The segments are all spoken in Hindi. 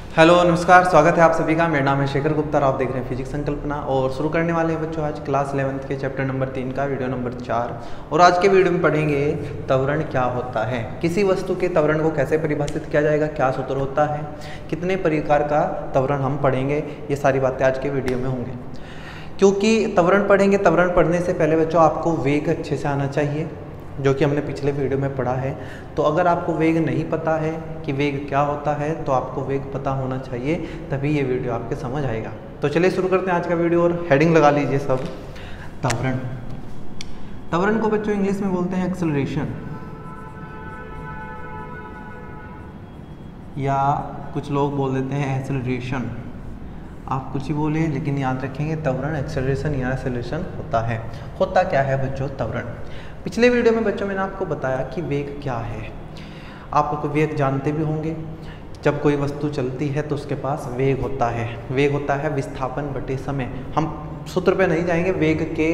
हेलो नमस्कार, स्वागत है आप सभी का। मेरा नाम है शेखर गुप्ता और आप देख रहे हैं फिजिक्स संकल्पना। और शुरू करने वाले हैं बच्चों आज क्लास 11th के चैप्टर नंबर 3 का वीडियो नंबर 4। और आज के वीडियो में पढ़ेंगे त्वरण क्या होता है, किसी वस्तु के त्वरण को कैसे परिभाषित किया जाएगा, क्या सूत्र होता है, कितने प्रकार का त्वरण हम पढ़ेंगे, ये सारी बातें आज के वीडियो में होंगे। क्योंकि त्वरण पढ़ेंगे, त्वरण पढ़ने से पहले बच्चों आपको वेग अच्छे से आना चाहिए, जो कि हमने पिछले वीडियो में पढ़ा है। तो अगर आपको वेग नहीं पता है कि वेग क्या होता है, तो आपको वेग पता होना चाहिए, तभी ये वीडियो आपके समझ आएगा। तो चलिए शुरू करते हैं आज का वीडियो। और हेडिंग लगा लीजिए सब, त्वरण। त्वरण को बच्चों इंग्लिश में बोलते हैं एक्सेलरेशन, या कुछ लोग बोल देते हैं एक्सेलरेशन। आप कुछ ही बोले, लेकिन याद रखेंगे त्वरण एक्सेलरेशन या एक्सेलरेशन होता है। होता क्या है बच्चों त्वरण? पिछले वीडियो में बच्चों मैंने आपको बताया कि वेग क्या है। आप लोग वेग जानते भी होंगे, जब कोई वस्तु चलती है तो उसके पास वेग होता है। वेग होता है विस्थापन बटे समय। हम सूत्र पे नहीं जाएंगे, वेग के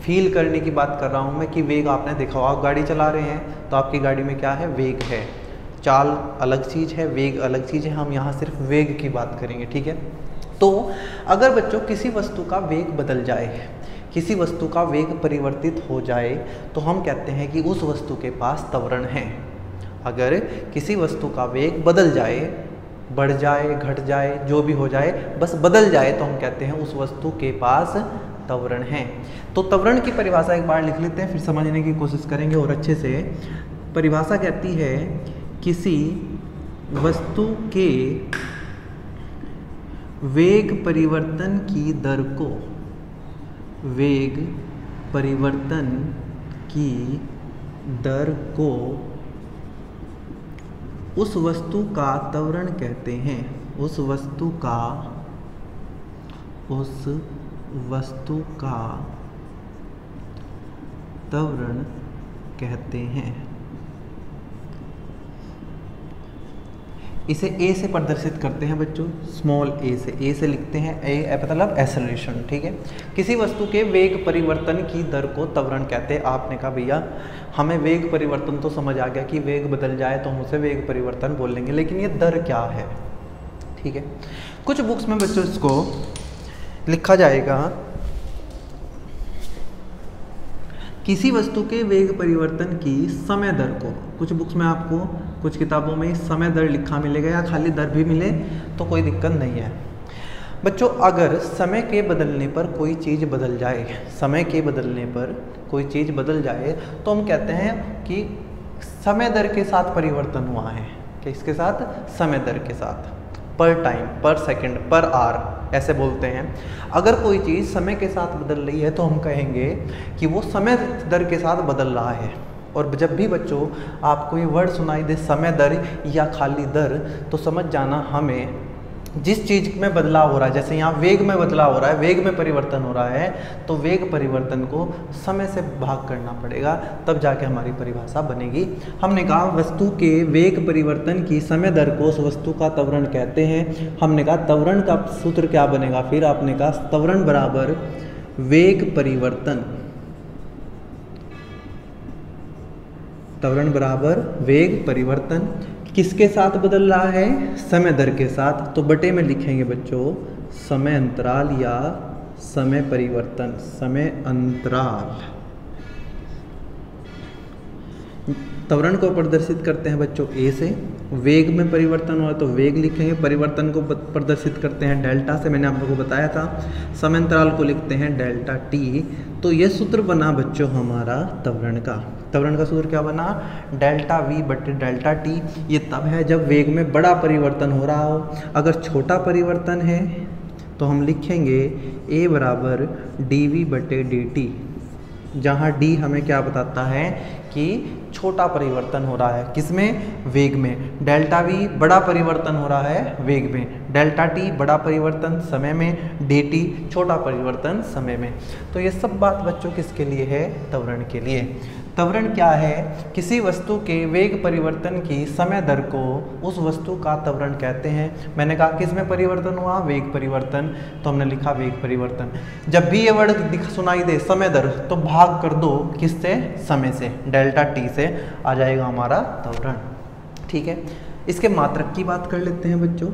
फील करने की बात कर रहा हूँ मैं कि वेग आपने देखा हो, आप गाड़ी चला रहे हैं तो आपकी गाड़ी में क्या है, वेग है। चाल अलग चीज़ है, वेग अलग चीज़ है। हम यहाँ सिर्फ वेग की बात करेंगे, ठीक है। तो अगर बच्चों किसी वस्तु का वेग बदल जाए, किसी वस्तु का वेग परिवर्तित हो जाए, तो हम कहते हैं कि उस वस्तु के पास त्वरण है। अगर किसी वस्तु का वेग बदल जाए, बढ़ जाए, घट जाए, जो भी हो जाए, बस बदल जाए, तो हम कहते हैं उस वस्तु के पास त्वरण है। तो त्वरण की परिभाषा एक बार लिख लेते हैं, फिर समझने की कोशिश करेंगे और अच्छे से। परिभाषा कहती है किसी वस्तु के वेग परिवर्तन की दर को, वेग परिवर्तन की दर को उस वस्तु का त्वरण कहते हैं। उस वस्तु का त्वरण कहते हैं। इसे ए से प्रदर्शित करते हैं बच्चों, स्मॉल ए से लिखते हैं। ए मतलब एक्सेलरेशन, ठीक है। किसी वस्तु के वेग परिवर्तन की दर को त्वरण कहते हैं। आपने कहा भैया हमें वेग परिवर्तन तो समझ आ गया कि वेग बदल जाए तो हम उसे वेग परिवर्तन बोल लेंगे, लेकिन ये दर क्या है, ठीक है। कुछ बुक्स में बच्चों इसको लिखा जाएगा किसी वस्तु के वेग परिवर्तन की समय दर को। कुछ बुक्स में आपको, कुछ किताबों में समय दर लिखा मिलेगा, या खाली दर भी मिले तो कोई दिक्कत नहीं है बच्चों। अगर समय के बदलने पर कोई चीज़ बदल जाए, समय के बदलने पर कोई चीज़ बदल जाए, तो हम कहते हैं कि समय दर के साथ परिवर्तन हुआ है। किसके साथ? समय दर के साथ। पर टाइम, पर सेकंड, पर आवर ऐसे बोलते हैं। अगर कोई चीज़ समय के साथ बदल रही है तो हम कहेंगे कि वो समय दर के साथ बदल रहा है। और जब भी बच्चों आपको ये वर्ड सुनाई दे समय दर या खाली दर, तो समझ जाना हमें जिस चीज़ में बदलाव हो रहा है, जैसे यहाँ वेग में बदलाव हो रहा है, वेग में परिवर्तन हो रहा है, तो वेग परिवर्तन को समय से भाग करना पड़ेगा, तब जाके हमारी परिभाषा बनेगी। हमने कहा वस्तु के वेग परिवर्तन की समय दर को उस वस्तु का त्वरण कहते हैं। हमने कहा त्वरण का सूत्र क्या बनेगा, फिर आपने कहा त्वरण बराबर वेग परिवर्तन, त्वरण बराबर वेग परिवर्तन किसके साथ बदल रहा है, समय दर के साथ। तो बटे में लिखेंगे बच्चों समय अंतराल या समय परिवर्तन, समय अंतराल। त्वरण को प्रदर्शित करते हैं बच्चों ए से। वेग में परिवर्तन हो तो वेग लिखेंगे, परिवर्तन को प्रदर्शित करते हैं डेल्टा से, मैंने आप लोगों को बताया था। समय अंतराल को लिखते हैं डेल्टा टी। तो ये सूत्र बना बच्चों हमारा त्वरण का। त्वरण का सूत्र क्या बना, डेल्टा वी बटे डेल्टा टी। ये तब है जब वेग में बड़ा परिवर्तन हो रहा हो। अगर छोटा परिवर्तन है तो हम लिखेंगे ए बराबर डी वी बटे डी टी, जहाँ डी हमें क्या बताता है कि छोटा परिवर्तन हो रहा है, किसमें, वेग में। डेल्टा वी बड़ा परिवर्तन हो रहा है वेग में, डेल्टा टी बड़ा परिवर्तन समय में, डी टी छोटा परिवर्तन समय में। तो ये सब बात बच्चों किसके लिए है, त्वरण के लिए। त्वरण क्या है, किसी वस्तु के वेग परिवर्तन की समय दर को उस वस्तु का त्वरण कहते हैं। मैंने कहा किस में परिवर्तन हुआ, वेग परिवर्तन, तो हमने लिखा वेग परिवर्तन। जब भी ये वर्ड सुनाई दे समय दर, तो भाग कर दो किससे, समय से, डेल्टा टी से आ जाएगा हमारा त्वरण, ठीक है। इसके मात्रक की बात कर लेते हैं बच्चों।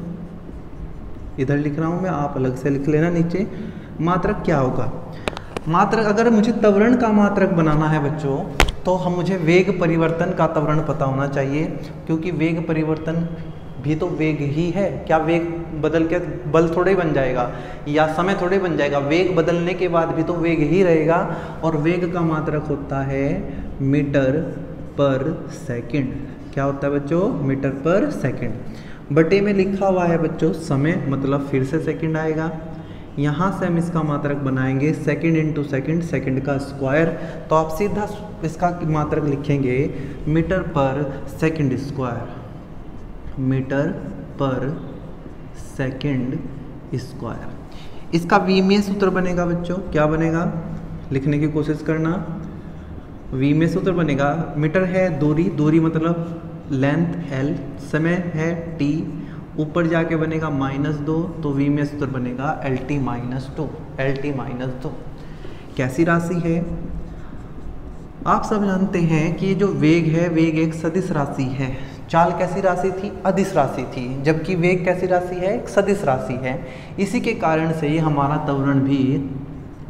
इधर लिख रहा हूँ मैं, आप अलग से लिख लेना नीचे। मात्रक क्या होगा? मात्रक, अगर मुझे त्वरण का मात्रक बनाना है बच्चों, तो हम मुझे वेग परिवर्तन का त्वरण पता होना चाहिए, क्योंकि वेग परिवर्तन भी तो वेग ही है। क्या वेग बदल के बल थोड़े बन जाएगा या समय थोड़े बन जाएगा? वेग बदलने के बाद भी तो वेग ही रहेगा। और वेग का मात्रक होता है मीटर पर सेकंड। क्या होता है बच्चों? मीटर पर सेकंड। बटे में लिखा हुआ है बच्चों समय, मतलब फिर से सेकंड आएगा। यहाँ से हम इसका मात्रक बनाएंगे सेकंड इंटू सेकंड, सेकंड का स्क्वायर। तो आप सीधा इसका मात्रक लिखेंगे मीटर पर सेकंड स्क्वायर, मीटर पर सेकंड स्क्वायर। इसका वी में सूत्र बनेगा बच्चों, क्या बनेगा? लिखने की कोशिश करना। वी में सूत्र बनेगा, मीटर है दूरी, दूरी मतलब लेंथ l, समय है t, ऊपर जाके बनेगा -2, तो वी में सूत्र बनेगा LT -2, LT -2। कैसी राशि है? आप सब जानते हैं कि जो वेग है, वेग एक सदिश राशि है। चाल कैसी राशि थी? अदिश राशि थी, जबकि वेग कैसी राशि है? एक सदिश राशि है। इसी के कारण से ये हमारा त्वरण भी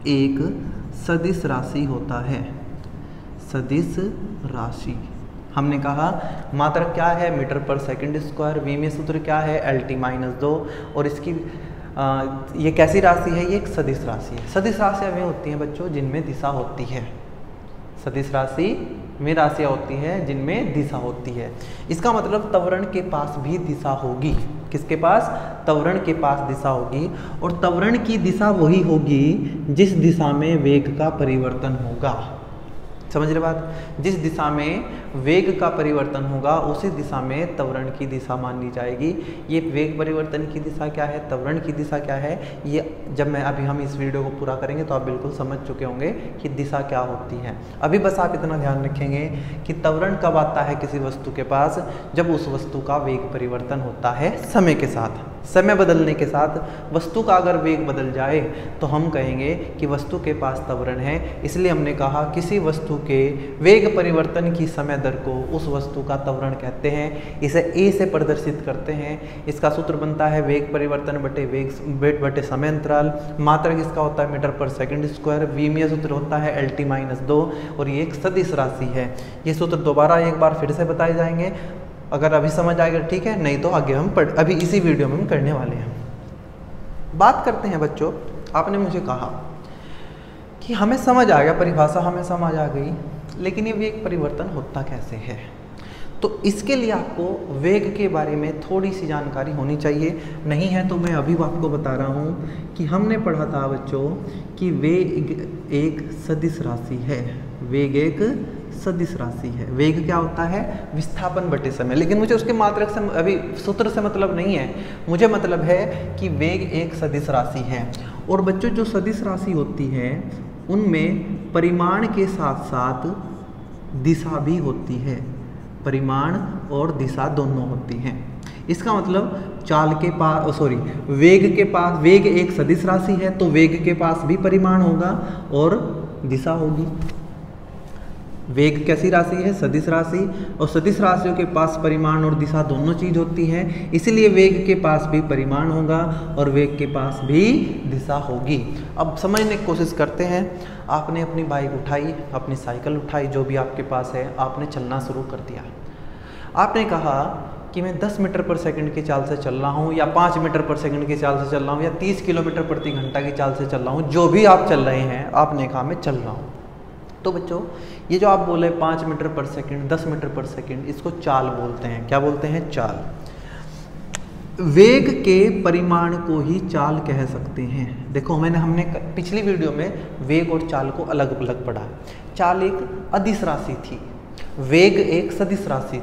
एक सदिश राशि होता है, सदिश राशि। हमने कहा मात्रक क्या है? मीटर पर सेकंड स्क्वायर। वी में सूत्र क्या है? LT -2। और इसकी ये कैसी राशि है? ये एक सदिश राशि है। सदिश राशियाँ वे होती हैं बच्चों जिनमें दिशा होती है। सदिश राशि में राशियाँ होती हैं जिनमें दिशा होती है। इसका मतलब त्वरण के पास भी दिशा होगी। किसके पास? त्वरण के पास दिशा होगी। और त्वरण की दिशा वही होगी जिस दिशा में वेग का परिवर्तन होगा। समझ रहे बात? जिस दिशा में वेग का परिवर्तन होगा उसी दिशा में त्वरण की दिशा मानी जाएगी। ये वेग परिवर्तन की दिशा क्या है, त्वरण की दिशा क्या है, ये जब मैं अभी हम इस वीडियो को पूरा करेंगे तो आप बिल्कुल समझ चुके होंगे कि दिशा क्या होती है। अभी बस आप इतना ध्यान रखेंगे कि त्वरण कब आता है किसी वस्तु के पास? जब उस वस्तु का वेग परिवर्तन होता है समय के साथ। समय बदलने के साथ वस्तु का अगर वेग बदल जाए तो हम कहेंगे कि वस्तु के पास त्वरण है। इसलिए हमने कहा किसी वस्तु के वेग परिवर्तन की समय दर को उस वस्तु का त्वरण कहते हैं। इसे ए से प्रदर्शित करते हैं। इसका सूत्र बनता है वेग परिवर्तन बटे वेग बटे समय अंतराल। मात्रक इसका होता है मीटर पर सेकंड स्क्वायर। वी में सूत्र होता है LT -2 और ये एक सदिश राशि है। ये सूत्र दोबारा एक बार फिर से बताए जाएंगे। अगर अभी समझ आएगा ठीक है, नहीं तो आगे हम अभी इसी वीडियो में हम करने वाले हैं। बात करते हैं बच्चों, आपने मुझे कहा कि हमें समझ आ गया, परिभाषा हमें समझ आ गई, लेकिन ये वेग परिवर्तन होता कैसे है? तो इसके लिए आपको वेग के बारे में थोड़ी सी जानकारी होनी चाहिए। नहीं है तो मैं अभी आपको बता रहा हूँ कि हमने पढ़ा था बच्चों कि वेग एक सदिश राशि है। वेग एक सदिश राशि है। वेग क्या होता है? विस्थापन बटे समय। लेकिन मुझे उसके मात्रक से, अभी सूत्र से मतलब नहीं है, मुझे मतलब है कि वेग एक सदिश राशि है। और बच्चों जो सदिश राशि होती है उनमें परिमाण के साथ साथ दिशा भी होती है। परिमाण और दिशा दोनों होती हैं। इसका मतलब चाल के पास वेग के पास, वेग एक सदिश राशि है तो वेग के पास भी परिमाण होगा और दिशा होगी। वेग कैसी राशि है? सदिश राशि। और सदिश राशियों के पास परिमाण और दिशा दोनों चीज होती है, इसलिए वेग के पास भी परिमाण होगा और वेग के पास भी दिशा होगी। अब समझने की कोशिश करते हैं। आपने अपनी बाइक उठाई, अपनी साइकिल उठाई, जो भी आपके पास है, आपने चलना शुरू कर दिया। आपने कहा कि मैं 10 मीटर पर सेकंड की चाल से चल रहा हूँ, या 5 मीटर पर सेकंड की चाल से चल रहा हूँ, या 30 किलोमीटर प्रति घंटा की चाल से चल रहा हूँ। जो भी आप चल रहे हैं, आपने कहा मैं चल रहा हूँ। तो बच्चों ये जो आप बोले 5 मीटर पर सेकंड, 10 मीटर पर सेकंड, इसको चाल बोलते हैं। क्या बोलते हैं? चाल। वेग के परिमाण को ही चाल कह सकते हैं। देखो हमने पिछली वीडियो में वेग और चाल को अलग अलग पढ़ा। चाल एक अदिश राशि थी, वेग एक सदिश राशि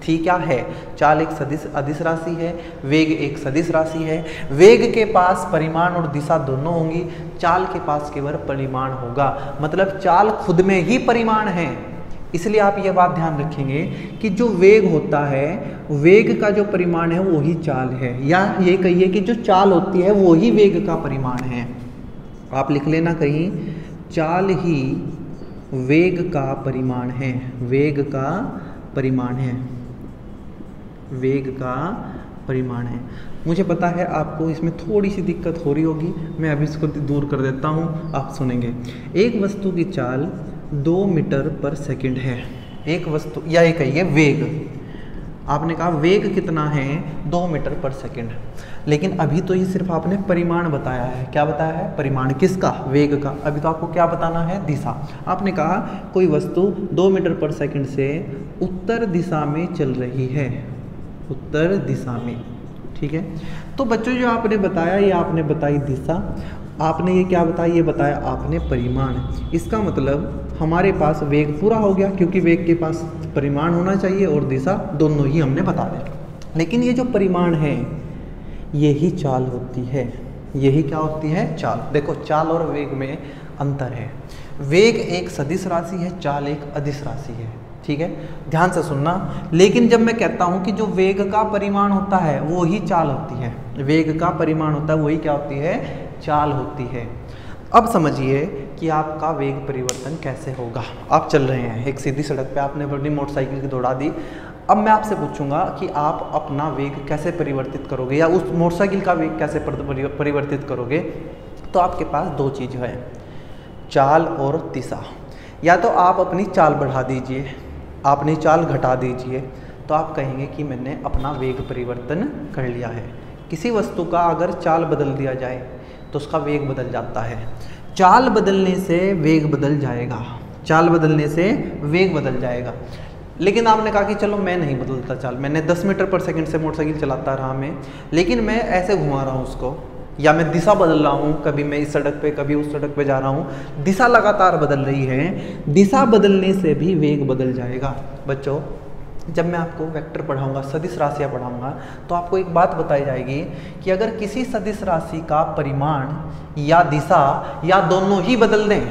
थी क्या है? चाल एक अदिश राशि है, वेग एक सदिश राशि है। वेग के पास परिमाण और दिशा दोनों होंगी, चाल के पास केवल परिमाण होगा। मतलब चाल खुद में ही परिमाण है। इसलिए आप यह बात ध्यान रखेंगे कि जो वेग होता है, वेग का जो परिमाण है वो ही चाल है, या ये कहिए कि जो चाल होती है वो ही वेग का परिमाण है। आप लिख लेना कहीं, चाल ही वेग का परिमाण है। वेग का परिमाण है। वेग का परिमाण है। मुझे पता है आपको इसमें थोड़ी सी दिक्कत हो रही होगी, मैं अभी इसको दूर कर देता हूँ, आप सुनेंगे। एक वस्तु की चाल 2 मीटर पर सेकंड है। एक वस्तु या एक कहिए वेग, आपने कहा वेग कितना है 2 मीटर पर सेकंड, लेकिन अभी तो ये सिर्फ आपने परिमाण बताया है। क्या बताया है? परिमाण किसका? वेग का। अभी तो आपको क्या बताना है? दिशा। आपने कहा कोई वस्तु 2 मीटर पर सेकंड से उत्तर दिशा में चल रही है, उत्तर दिशा में, ठीक है। तो बच्चों जो आपने बताया, ये आपने बताई दिशा, आपने ये क्या बताया? ये बताया आपने परिमाण। इसका मतलब हमारे पास वेग पूरा हो गया, क्योंकि वेग के पास परिमाण होना चाहिए और दिशा, दोनों ही हमने बता दिया। लेकिन ये जो परिमाण है यही चाल होती है। यही क्या होती है? चाल। देखो चाल और वेग में अंतर है। वेग एक सदिश राशि है, चाल एक अदिश राशि है, ठीक है, ध्यान से सुनना। लेकिन जब मैं कहता हूँ कि जो वेग का परिमाण होता है वो ही चाल होती है, वेग का परिमाण होता है वही क्या होती है? चाल होती है। अब समझिए कि आपका वेग परिवर्तन कैसे होगा। आप चल रहे हैं एक सीधी सड़क पे, आपने अपनी मोटरसाइकिल की दौड़ा दी। अब मैं आपसे पूछूंगा कि आप अपना वेग कैसे परिवर्तित करोगे, या उस मोटरसाइकिल का वेग कैसे परिवर्तित करोगे। तो आपके पास दो चीज़ है, चाल और दिशा। या तो आप अपनी चाल बढ़ा दीजिए, अपनी चाल घटा दीजिए, तो आप कहेंगे कि मैंने अपना वेग परिवर्तन कर लिया है। किसी वस्तु का अगर चाल बदल दिया जाए तो उसका वेग बदल जाता है। चाल बदलने से वेग बदल जाएगा, चाल बदलने से वेग बदल जाएगा। लेकिन आपने कहा कि चलो मैं नहीं बदलता चाल, मैंने 10 मीटर पर सेकंड से मोटरसाइकिल चलाता रहा मैं, लेकिन मैं ऐसे घुमा रहा हूँ उसको, या मैं दिशा बदल रहा हूँ, कभी मैं इस सड़क पे कभी उस सड़क पे जा रहा हूँ, दिशा लगातार बदल रही है। दिशा बदलने से भी वेग बदल जाएगा। बच्चों जब मैं आपको वेक्टर पढ़ाऊंगा, सदिश राशियाँ पढ़ाऊंगा, तो आपको एक बात बताई जाएगी कि अगर किसी सदिश राशि का परिमाण या दिशा या दोनों ही बदल दें,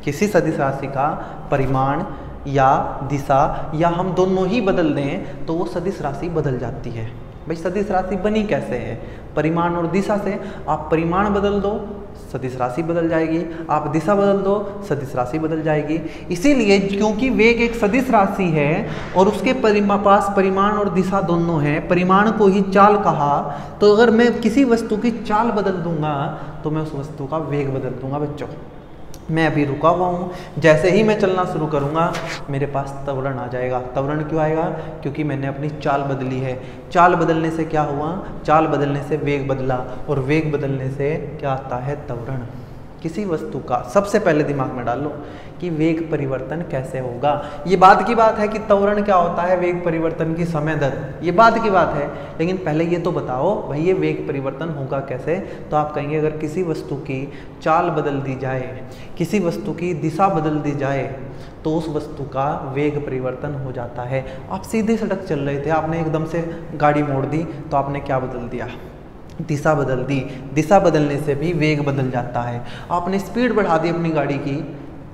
किसी सदिश राशि का परिमाण या दिशा या हम दोनों ही बदल दें तो वो सदिश राशि बदल जाती है। भाई सदिश राशि बनी कैसे है? परिमाण और दिशा से। आप परिमाण बदल दो, सदिश राशि बदल जाएगी, आप दिशा बदल दो, सदिश राशि बदल जाएगी। इसीलिए क्योंकि वेग एक सदिश राशि है और उसके पास परिमाण और दिशा दोनों हैं, परिमाण को ही चाल कहा, तो अगर मैं किसी वस्तु की चाल बदल दूंगा तो मैं उस वस्तु का वेग बदल दूंगा। बच्चों मैं अभी रुका हुआ हूँ, जैसे ही मैं चलना शुरू करूँगा मेरे पास त्वरण आ जाएगा। त्वरण क्यों आएगा? क्योंकि मैंने अपनी चाल बदली है। चाल बदलने से क्या हुआ? चाल बदलने से वेग बदला, और वेग बदलने से क्या आता है? त्वरण। किसी वस्तु का सबसे पहले दिमाग में डाल लो कि वेग परिवर्तन कैसे होगा। ये बात की बात है कि त्वरण क्या होता है, वेग परिवर्तन की समय दर, ये बात की बात है। लेकिन पहले ये तो बताओ भाई ये वेग परिवर्तन होगा कैसे? तो आप कहेंगे अगर किसी वस्तु की चाल बदल दी जाए, किसी वस्तु की दिशा बदल दी जाए तो उस वस्तु का वेग परिवर्तन हो जाता है। आप सीधे सड़क चल रहे थे, आपने एकदम से गाड़ी मोड़ दी तो आपने क्या बदल दिया? दिशा बदल दी। दिशा बदलने से भी वेग बदल जाता है। आपने स्पीड बढ़ा दी अपनी गाड़ी की,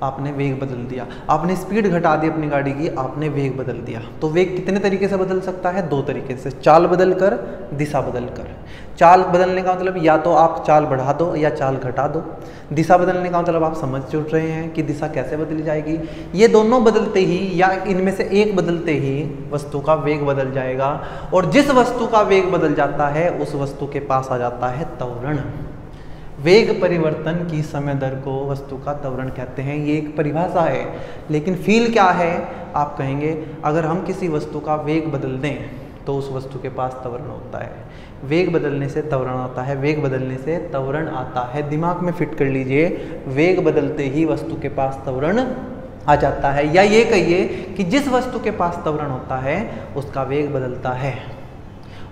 आपने वेग बदल दिया। आपने स्पीड घटा दी अपनी गाड़ी की, आपने वेग बदल दिया। तो वेग कितने तरीके से बदल सकता है? दो तरीके से, चाल बदल कर, दिशा बदल कर। चाल बदलने का मतलब या तो आप चाल बढ़ा दो या चाल घटा दो। दिशा बदलने का मतलब आप समझ चुक रहे हैं कि दिशा कैसे बदली जाएगी। ये दोनों बदलते ही या इनमें से एक बदलते ही वस्तु का वेग बदल जाएगा, और जिस वस्तु का वेग बदल जाता है उस वस्तु के पास आ जाता है त्वरण। वेग परिवर्तन की समय दर को वस्तु का त्वरण कहते हैं। ये एक परिभाषा है, लेकिन फील क्या है? आप कहेंगे अगर हम किसी वस्तु का वेग बदल दें तो उस वस्तु के पास त्वरण होता है। वेग बदलने से त्वरण आता है, वेग बदलने से त्वरण आता है। दिमाग में फिट कर लीजिए, वेग बदलते ही वस्तु के पास त्वरण आ जाता है। या ये कहिए कि जिस वस्तु के पास त्वरण होता है उसका वेग बदलता है।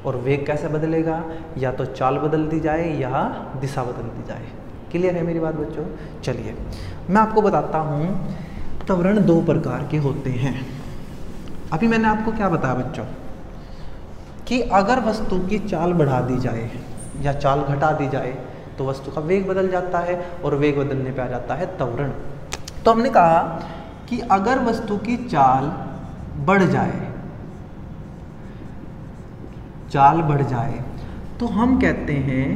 और वेग कैसे बदलेगा? या तो चाल बदल दी जाए या दिशा बदल दी जाए। क्लियर है मेरी बात बच्चों? चलिए मैं आपको बताता हूँ त्वरण दो प्रकार के होते हैं। अभी मैंने आपको क्या बताया बच्चों कि अगर वस्तु की चाल बढ़ा दी जाए या चाल घटा दी जाए तो वस्तु का वेग बदल जाता है, और वेग बदलने पे आ जाता है त्वरण। तो हमने कहा कि अगर वस्तु की चाल बढ़ जाए, चाल बढ़ जाए तो हम कहते हैं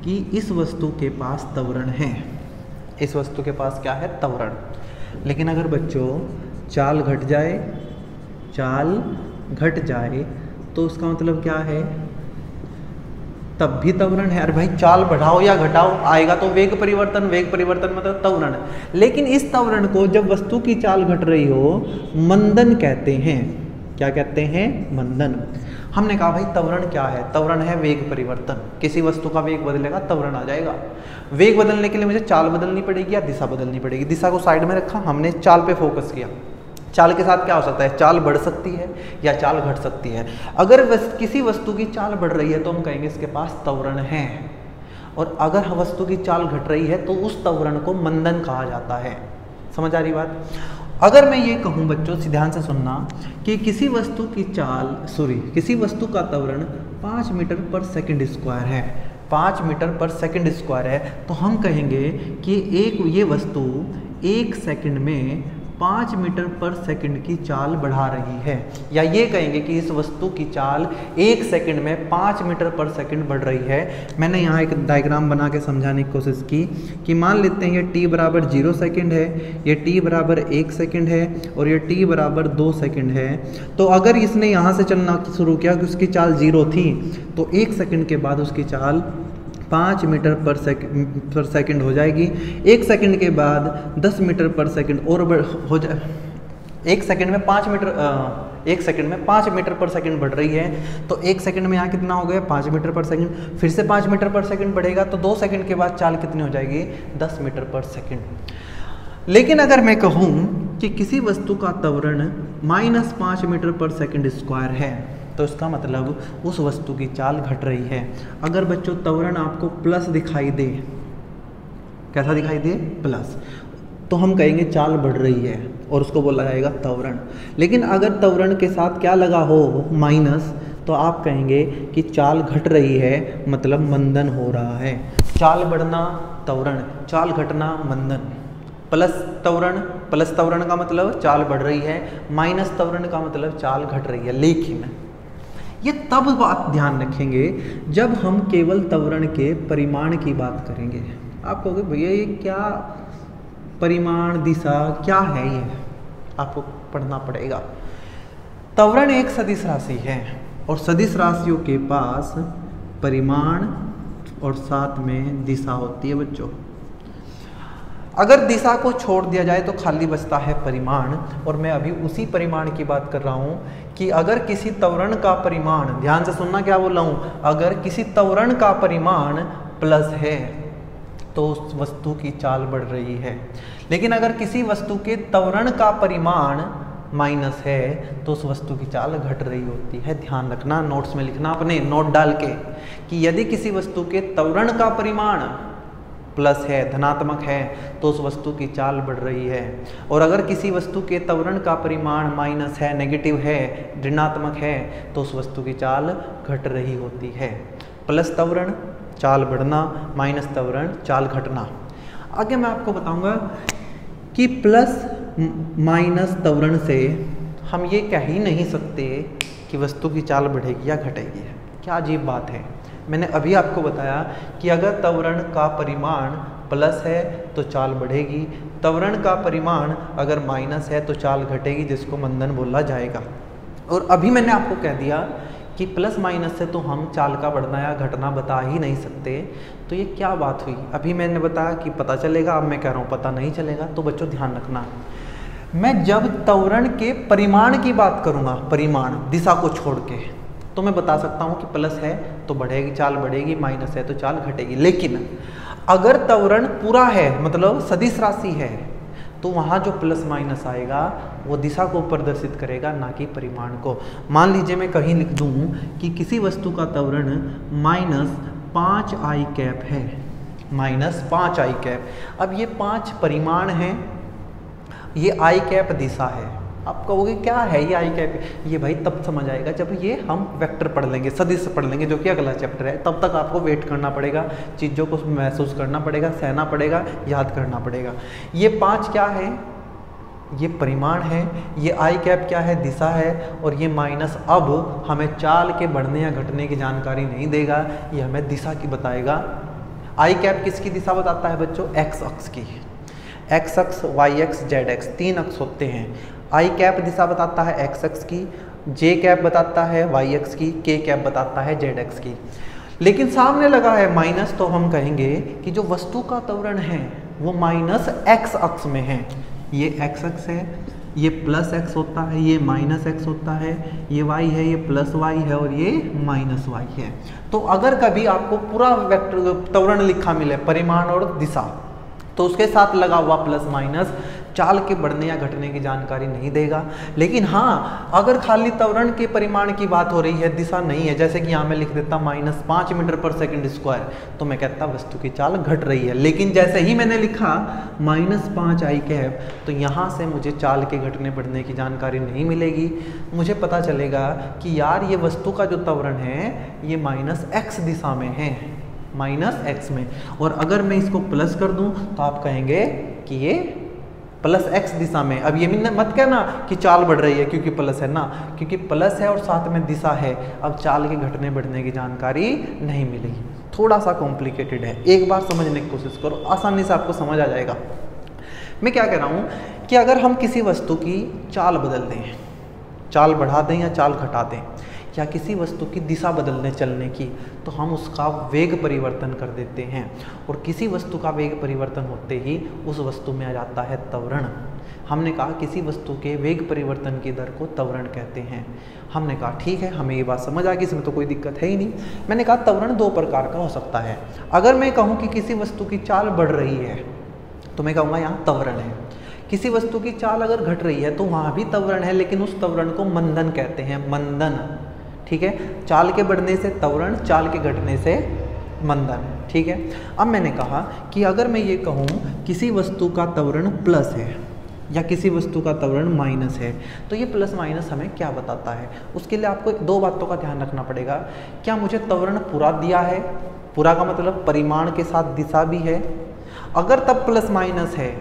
कि इस वस्तु के पास त्वरण है। इस वस्तु के पास क्या है? त्वरण। लेकिन अगर बच्चों चाल घट जाए, चाल घट जाए तो उसका मतलब क्या है तब भी त्वरण है। अरे भाई चाल बढ़ाओ या घटाओ आएगा तो वेग परिवर्तन मतलब त्वरण। लेकिन इस त्वरण को जब वस्तु की चाल घट रही हो मंदन कहते हैं। क्या कहते हैं? मंदन। हमने कहा भाई त्वरण क्या है? त्वरण है वेग परिवर्तन। किसी वस्तु का वेग बदलेगा त्वरण आ जाएगा। वेग बदलने के लिए मुझे चाल बदलनी पड़ेगी या दिशा बदलनी पड़ेगी। दिशा को साइड में रखा, हमने चाल पे फोकस किया। चाल के साथ क्या हो सकता है? चाल बढ़ सकती है या चाल घट सकती है। अगर किसी वस्तु की चाल बढ़ रही है तो हम कहेंगे इसके पास त्वरण है, और अगर वस्तु की चाल घट रही है तो उस त्वरण को मंदन कहा जाता है। समझ आ रही बात? अगर मैं ये कहूँ बच्चों, ध्यान से सुनना, कि किसी वस्तु की किसी वस्तु का त्वरण 5 मीटर पर सेकंड स्क्वायर है, 5 मीटर पर सेकंड स्क्वायर है, तो हम कहेंगे कि ये वस्तु 1 सेकंड में 5 मीटर पर सेकंड की चाल बढ़ा रही है। या ये कहेंगे कि इस वस्तु की चाल 1 सेकंड में 5 मीटर पर सेकंड बढ़ रही है। मैंने यहाँ एक डायग्राम बना के समझाने की कोशिश की कि मान लेते हैं ये t बराबर 0 सेकंड है, ये t बराबर 1 सेकंड है और ये t बराबर 2 सेकंड है। तो अगर इसने यहाँ से चलना शुरू किया कि उसकी चाल 0 थी, तो 1 सेकंड के बाद उसकी चाल 5 मीटर पर सेकंड हो जाएगी। 1 सेकंड के बाद 10 मीटर पर सेकंड और हो जाए। 1 सेकंड में 5 मीटर पर सेकंड बढ़ रही है, तो 1 सेकंड में यहाँ कितना हो गया? 5 मीटर पर सेकंड। फिर से 5 मीटर पर सेकंड बढ़ेगा तो 2 सेकंड के बाद चाल कितनी हो जाएगी? 10 मीटर पर सेकंड। लेकिन अगर मैं कहूँ कि किसी वस्तु का त्वरण -5 मीटर पर सेकंड स्क्वायर है, तो इसका मतलब उस वस्तु की चाल घट रही है। अगर बच्चों त्वरण आपको प्लस दिखाई दे, कैसा दिखाई दे? प्लस, तो हम कहेंगे चाल बढ़ रही है और उसको बोला जाएगा त्वरण। लेकिन अगर त्वरण के साथ क्या लगा हो? माइनस, तो आप कहेंगे कि चाल घट रही है, मतलब मंदन हो रहा है। चाल बढ़ना त्वरण, चाल घटना मंदन। प्लस त्वरण का मतलब चाल बढ़ रही है, माइनस त्वरण का मतलब चाल घट रही है। लेकिन ये तब बात ध्यान रखेंगे जब हम केवल त्वरण के परिमाण की बात करेंगे। आप कहोगे भैया ये क्या परिमाण, दिशा क्या है? ये आपको पढ़ना पड़ेगा। त्वरण एक सदिश राशि है और सदिश राशियों के पास परिमाण और साथ में दिशा होती है बच्चों। अगर दिशा को छोड़ दिया जाए तो खाली बचता है परिमाण, और मैं अभी उसी परिमाण की बात कर रहा हूँ कि अगर किसी त्वरण का परिमाण, ध्यान से सुनना क्या बोल रहा हूँ, अगर किसी त्वरण का परिमाण प्लस है तो उस वस्तु की चाल बढ़ रही है। लेकिन अगर किसी वस्तु के त्वरण का परिमाण माइनस है तो उस वस्तु की चाल घट रही होती है। ध्यान रखना, नोट्स में लिखना अपने नोट डाल के कि यदि किसी वस्तु के त्वरण का परिमाण प्लस है, धनात्मक है, तो उस वस्तु की चाल बढ़ रही है। और अगर किसी वस्तु के त्वरण का परिमाण माइनस है, नेगेटिव है, ऋणात्मक है, तो उस वस्तु की चाल घट रही होती है। प्लस त्वरण चाल बढ़ना, माइनस त्वरण चाल घटना। आगे मैं आपको बताऊंगा कि प्लस माइनस त्वरण से हम ये कह ही नहीं सकते कि वस्तु की चाल बढ़ेगी या घटेगी। क्या अजीब बात है। मैंने अभी आपको बताया कि अगर त्वरण का परिमाण प्लस है तो चाल बढ़ेगी, त्वरण का परिमाण अगर माइनस है तो चाल घटेगी, जिसको मंदन बोला जाएगा। और अभी मैंने आपको कह दिया कि प्लस माइनस से तो हम चाल का बढ़ना या घटना बता ही नहीं सकते। तो ये क्या बात हुई? अभी मैंने बताया कि पता चलेगा, अब मैं कह रहा हूँ पता नहीं चलेगा। तो बच्चों ध्यान रखना, मैं जब त्वरण के परिमाण की बात करूँगा, परिमाण दिशा को छोड़ के, तो मैं बता सकता हूँ कि प्लस है तो बढ़ेगी, चाल बढ़ेगी, माइनस है तो चाल घटेगी। लेकिन अगर त्वरण पूरा है, मतलब सदिश राशि है, तो वहाँ जो प्लस माइनस आएगा वो दिशा को प्रदर्शित करेगा, ना कि परिमाण को। मान लीजिए मैं कहीं लिख दूँ कि किसी वस्तु का त्वरण -5i कैप है, -5i कैप। अब ये 5 परिमाण है, ये i कैप दिशा है। आप कहोगे क्या है ये आई कैप? ये भाई तब समझ आएगा जब ये हम वेक्टर पढ़ लेंगे, सदिश पढ़ लेंगे, जो कि अगला चैप्टर है। तब तक आपको वेट करना पड़ेगा, चीज़ों को महसूस करना पड़ेगा, सहना पड़ेगा, याद करना पड़ेगा। ये 5 क्या है? ये परिमाण है। ये आई कैप क्या है? दिशा है। और ये माइनस अब हमें चाल के बढ़ने या घटने की जानकारी नहीं देगा, ये हमें दिशा की बताएगा। आई कैप किसकी दिशा बताता है बच्चों? एक्स अक्ष की। एक्स अक्ष, वाई अक्ष, जेड अक्ष, 3 अक्ष होते हैं। आई कैप दिशा बताता है एक्स अक्ष की, जे कैप बताता है वाई अक्ष की, के कैप बताता है जेड अक्ष की। लेकिन सामने लगा है माइनस, तो हम कहेंगे कि जो वस्तु का त्वरण है वो माइनस एक्स अक्ष में है। ये एक्स अक्ष है, ये प्लस एक्स होता है, ये माइनस एक्स होता है, ये वाई है, ये प्लस वाई है और ये माइनस वाई है। तो अगर कभी आपको पूरा वेक्टर त्वरण लिखा मिले परिमाण और दिशा, तो उसके साथ लगा हुआ प्लस माइनस चाल के बढ़ने या घटने की जानकारी नहीं देगा। लेकिन हाँ, अगर खाली त्वरण के परिमाण की बात हो रही है, दिशा नहीं है, जैसे कि यहाँ मैं लिख देता -5 मीटर पर सेकंड स्क्वायर, तो मैं कहता वस्तु की चाल घट रही है। लेकिन जैसे ही मैंने लिखा -5 आई कैप, तो यहाँ से मुझे चाल के घटने बढ़ने की जानकारी नहीं मिलेगी। मुझे पता चलेगा कि यार ये वस्तु का जो त्वरण है ये -x दिशा में है, -x में। और अगर मैं इसको प्लस कर दूं तो आप कहेंगे कि ये +x दिशा में। अब ये मत कहना कि चाल बढ़ रही है क्योंकि प्लस है ना, क्योंकि प्लस है और साथ में दिशा है। अब चाल के घटने बढ़ने की जानकारी नहीं मिलेगी, थोड़ा सा कॉम्प्लिकेटेड है। एक बार समझने की कोशिश करो, आसानी से आपको समझ आ जाएगा। मैं क्या कह रहा हूँ कि अगर हम किसी वस्तु की चाल बदल दें, चाल बढ़ा दें या चाल घटा दें, या किसी वस्तु की दिशा बदलने चलने की, तो हम उसका वेग परिवर्तन कर देते हैं। और किसी वस्तु का वेग परिवर्तन होते ही उस वस्तु में आ जाता है त्वरण। हमने कहा किसी वस्तु के वेग परिवर्तन की दर को त्वरण कहते हैं। हमने कहा ठीक है, हमें ये बात समझ आ गई, इसमें तो कोई दिक्कत है ही नहीं। मैंने कहा त्वरण 2 प्रकार का हो सकता है। अगर मैं कहूँ कि किसी वस्तु की चाल बढ़ रही है तो मैं कहूँगा यहाँ त्वरण है। किसी वस्तु की चाल अगर घट रही है तो वहाँ भी त्वरण है, लेकिन उस त्वरण को मंदन कहते हैं, मंदन। ठीक है, चाल के बढ़ने से त्वरण, चाल के घटने से मंदन। ठीक है, अब मैंने कहा कि अगर मैं ये कहूँ किसी वस्तु का त्वरण प्लस है या किसी वस्तु का त्वरण माइनस है, तो ये प्लस माइनस हमें क्या बताता है? उसके लिए आपको 2 बातों का ध्यान रखना पड़ेगा। क्या मुझे त्वरण पूरा दिया है? पूरा का मतलब परिमाण के साथ दिशा भी है। अगर तब प्लस माइनस है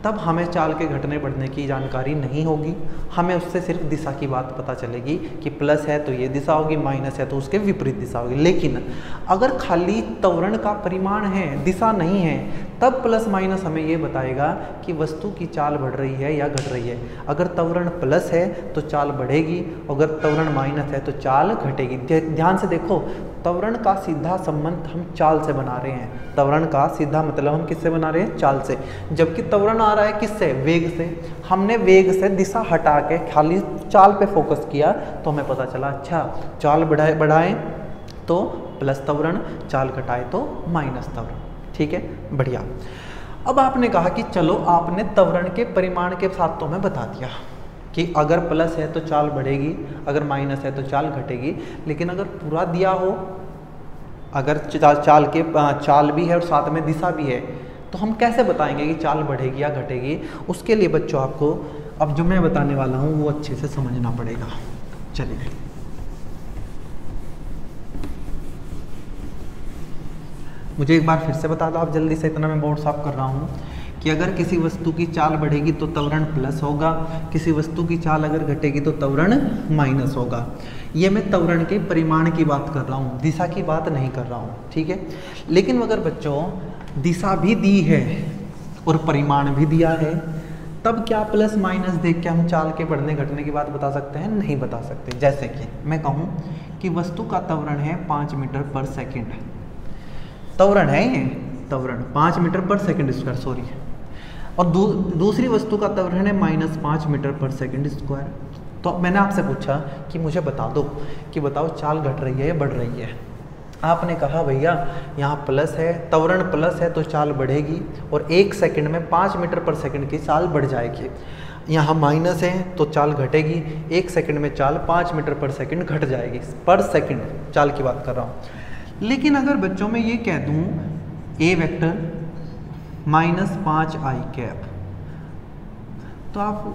तब हमें चाल के घटने बढ़ने की जानकारी नहीं होगी, हमें उससे सिर्फ दिशा की बात पता चलेगी कि प्लस है तो ये दिशा होगी, माइनस है तो उसके विपरीत दिशा होगी। लेकिन अगर खाली त्वरण का परिमाण है, दिशा नहीं है, तब प्लस माइनस हमें ये बताएगा कि वस्तु की चाल बढ़ रही है या घट रही है। अगर त्वरण प्लस है तो चाल बढ़ेगी, अगर त्वरण माइनस है तो चाल घटेगी। ध्यान से देखो, त्वरण का सीधा संबंध हम चाल से बना रहे हैं। त्वरण का सीधा मतलब हम किससे बना रहे हैं? चाल से। जबकि त्वरण आ रहा है किससे? वेग से। हमने वेग से दिशा हटा के खाली चाल पे फोकस किया तो हमें पता चला अच्छा चाल बढ़ाएं तो प्लस त्वरण, चाल घटाए तो माइनस त्वरण। ठीक है, बढ़िया। अब आपने कहा कि चलो आपने त्वरण के परिमाण के साथ तो हमें बता दिया कि अगर प्लस है तो चाल बढ़ेगी, अगर माइनस है तो चाल घटेगी। लेकिन अगर पूरा दिया हो, अगर चाल भी है और साथ में दिशा भी है, तो हम कैसे बताएंगे कि चाल बढ़ेगी या घटेगी? उसके लिए बच्चों आपको अब जो मैं बताने वाला हूँ वो अच्छे से समझना पड़ेगा। चलिए, मुझे एक बार फिर से बता दो आप जल्दी से, इतना मैं बोर्ड साफ कर रहा हूँ कि अगर किसी वस्तु की चाल बढ़ेगी तो त्वरण प्लस होगा, किसी वस्तु की चाल अगर घटेगी तो त्वरण माइनस होगा। ये मैं त्वरण के परिमाण की बात कर रहा हूँ, दिशा की बात नहीं कर रहा हूँ। ठीक है, लेकिन अगर बच्चों दिशा भी दी है और परिमाण भी दिया है, तब क्या प्लस माइनस देख के हम चाल के बढ़ने घटने की बात बता सकते हैं? नहीं बता सकते। जैसे कि मैं कहूँ कि वस्तु का त्वरण है 5 मीटर पर सेकेंड, त्वरण है ये, त्वरण 5 मीटर पर सेकेंड स्क्वायर, सॉरी, और दूसरी वस्तु का त्वरण है -5 मीटर पर सेकेंड स्क्वायर। तो मैंने आपसे पूछा कि मुझे बता दो कि बताओ चाल घट रही है या बढ़ रही है? आपने कहा भैया यहाँ प्लस है, त्वरण प्लस है तो चाल बढ़ेगी और 1 सेकंड में 5 मीटर पर सेकंड की चाल बढ़ जाएगी। यहाँ माइनस है तो चाल घटेगी, 1 सेकंड में चाल 5 मीटर पर सेकंड घट जाएगी, पर सेकंड चाल की बात कर रहा हूँ। लेकिन अगर बच्चों में ये कह दूँ ए वेक्टर -5 आई कैप, तो आप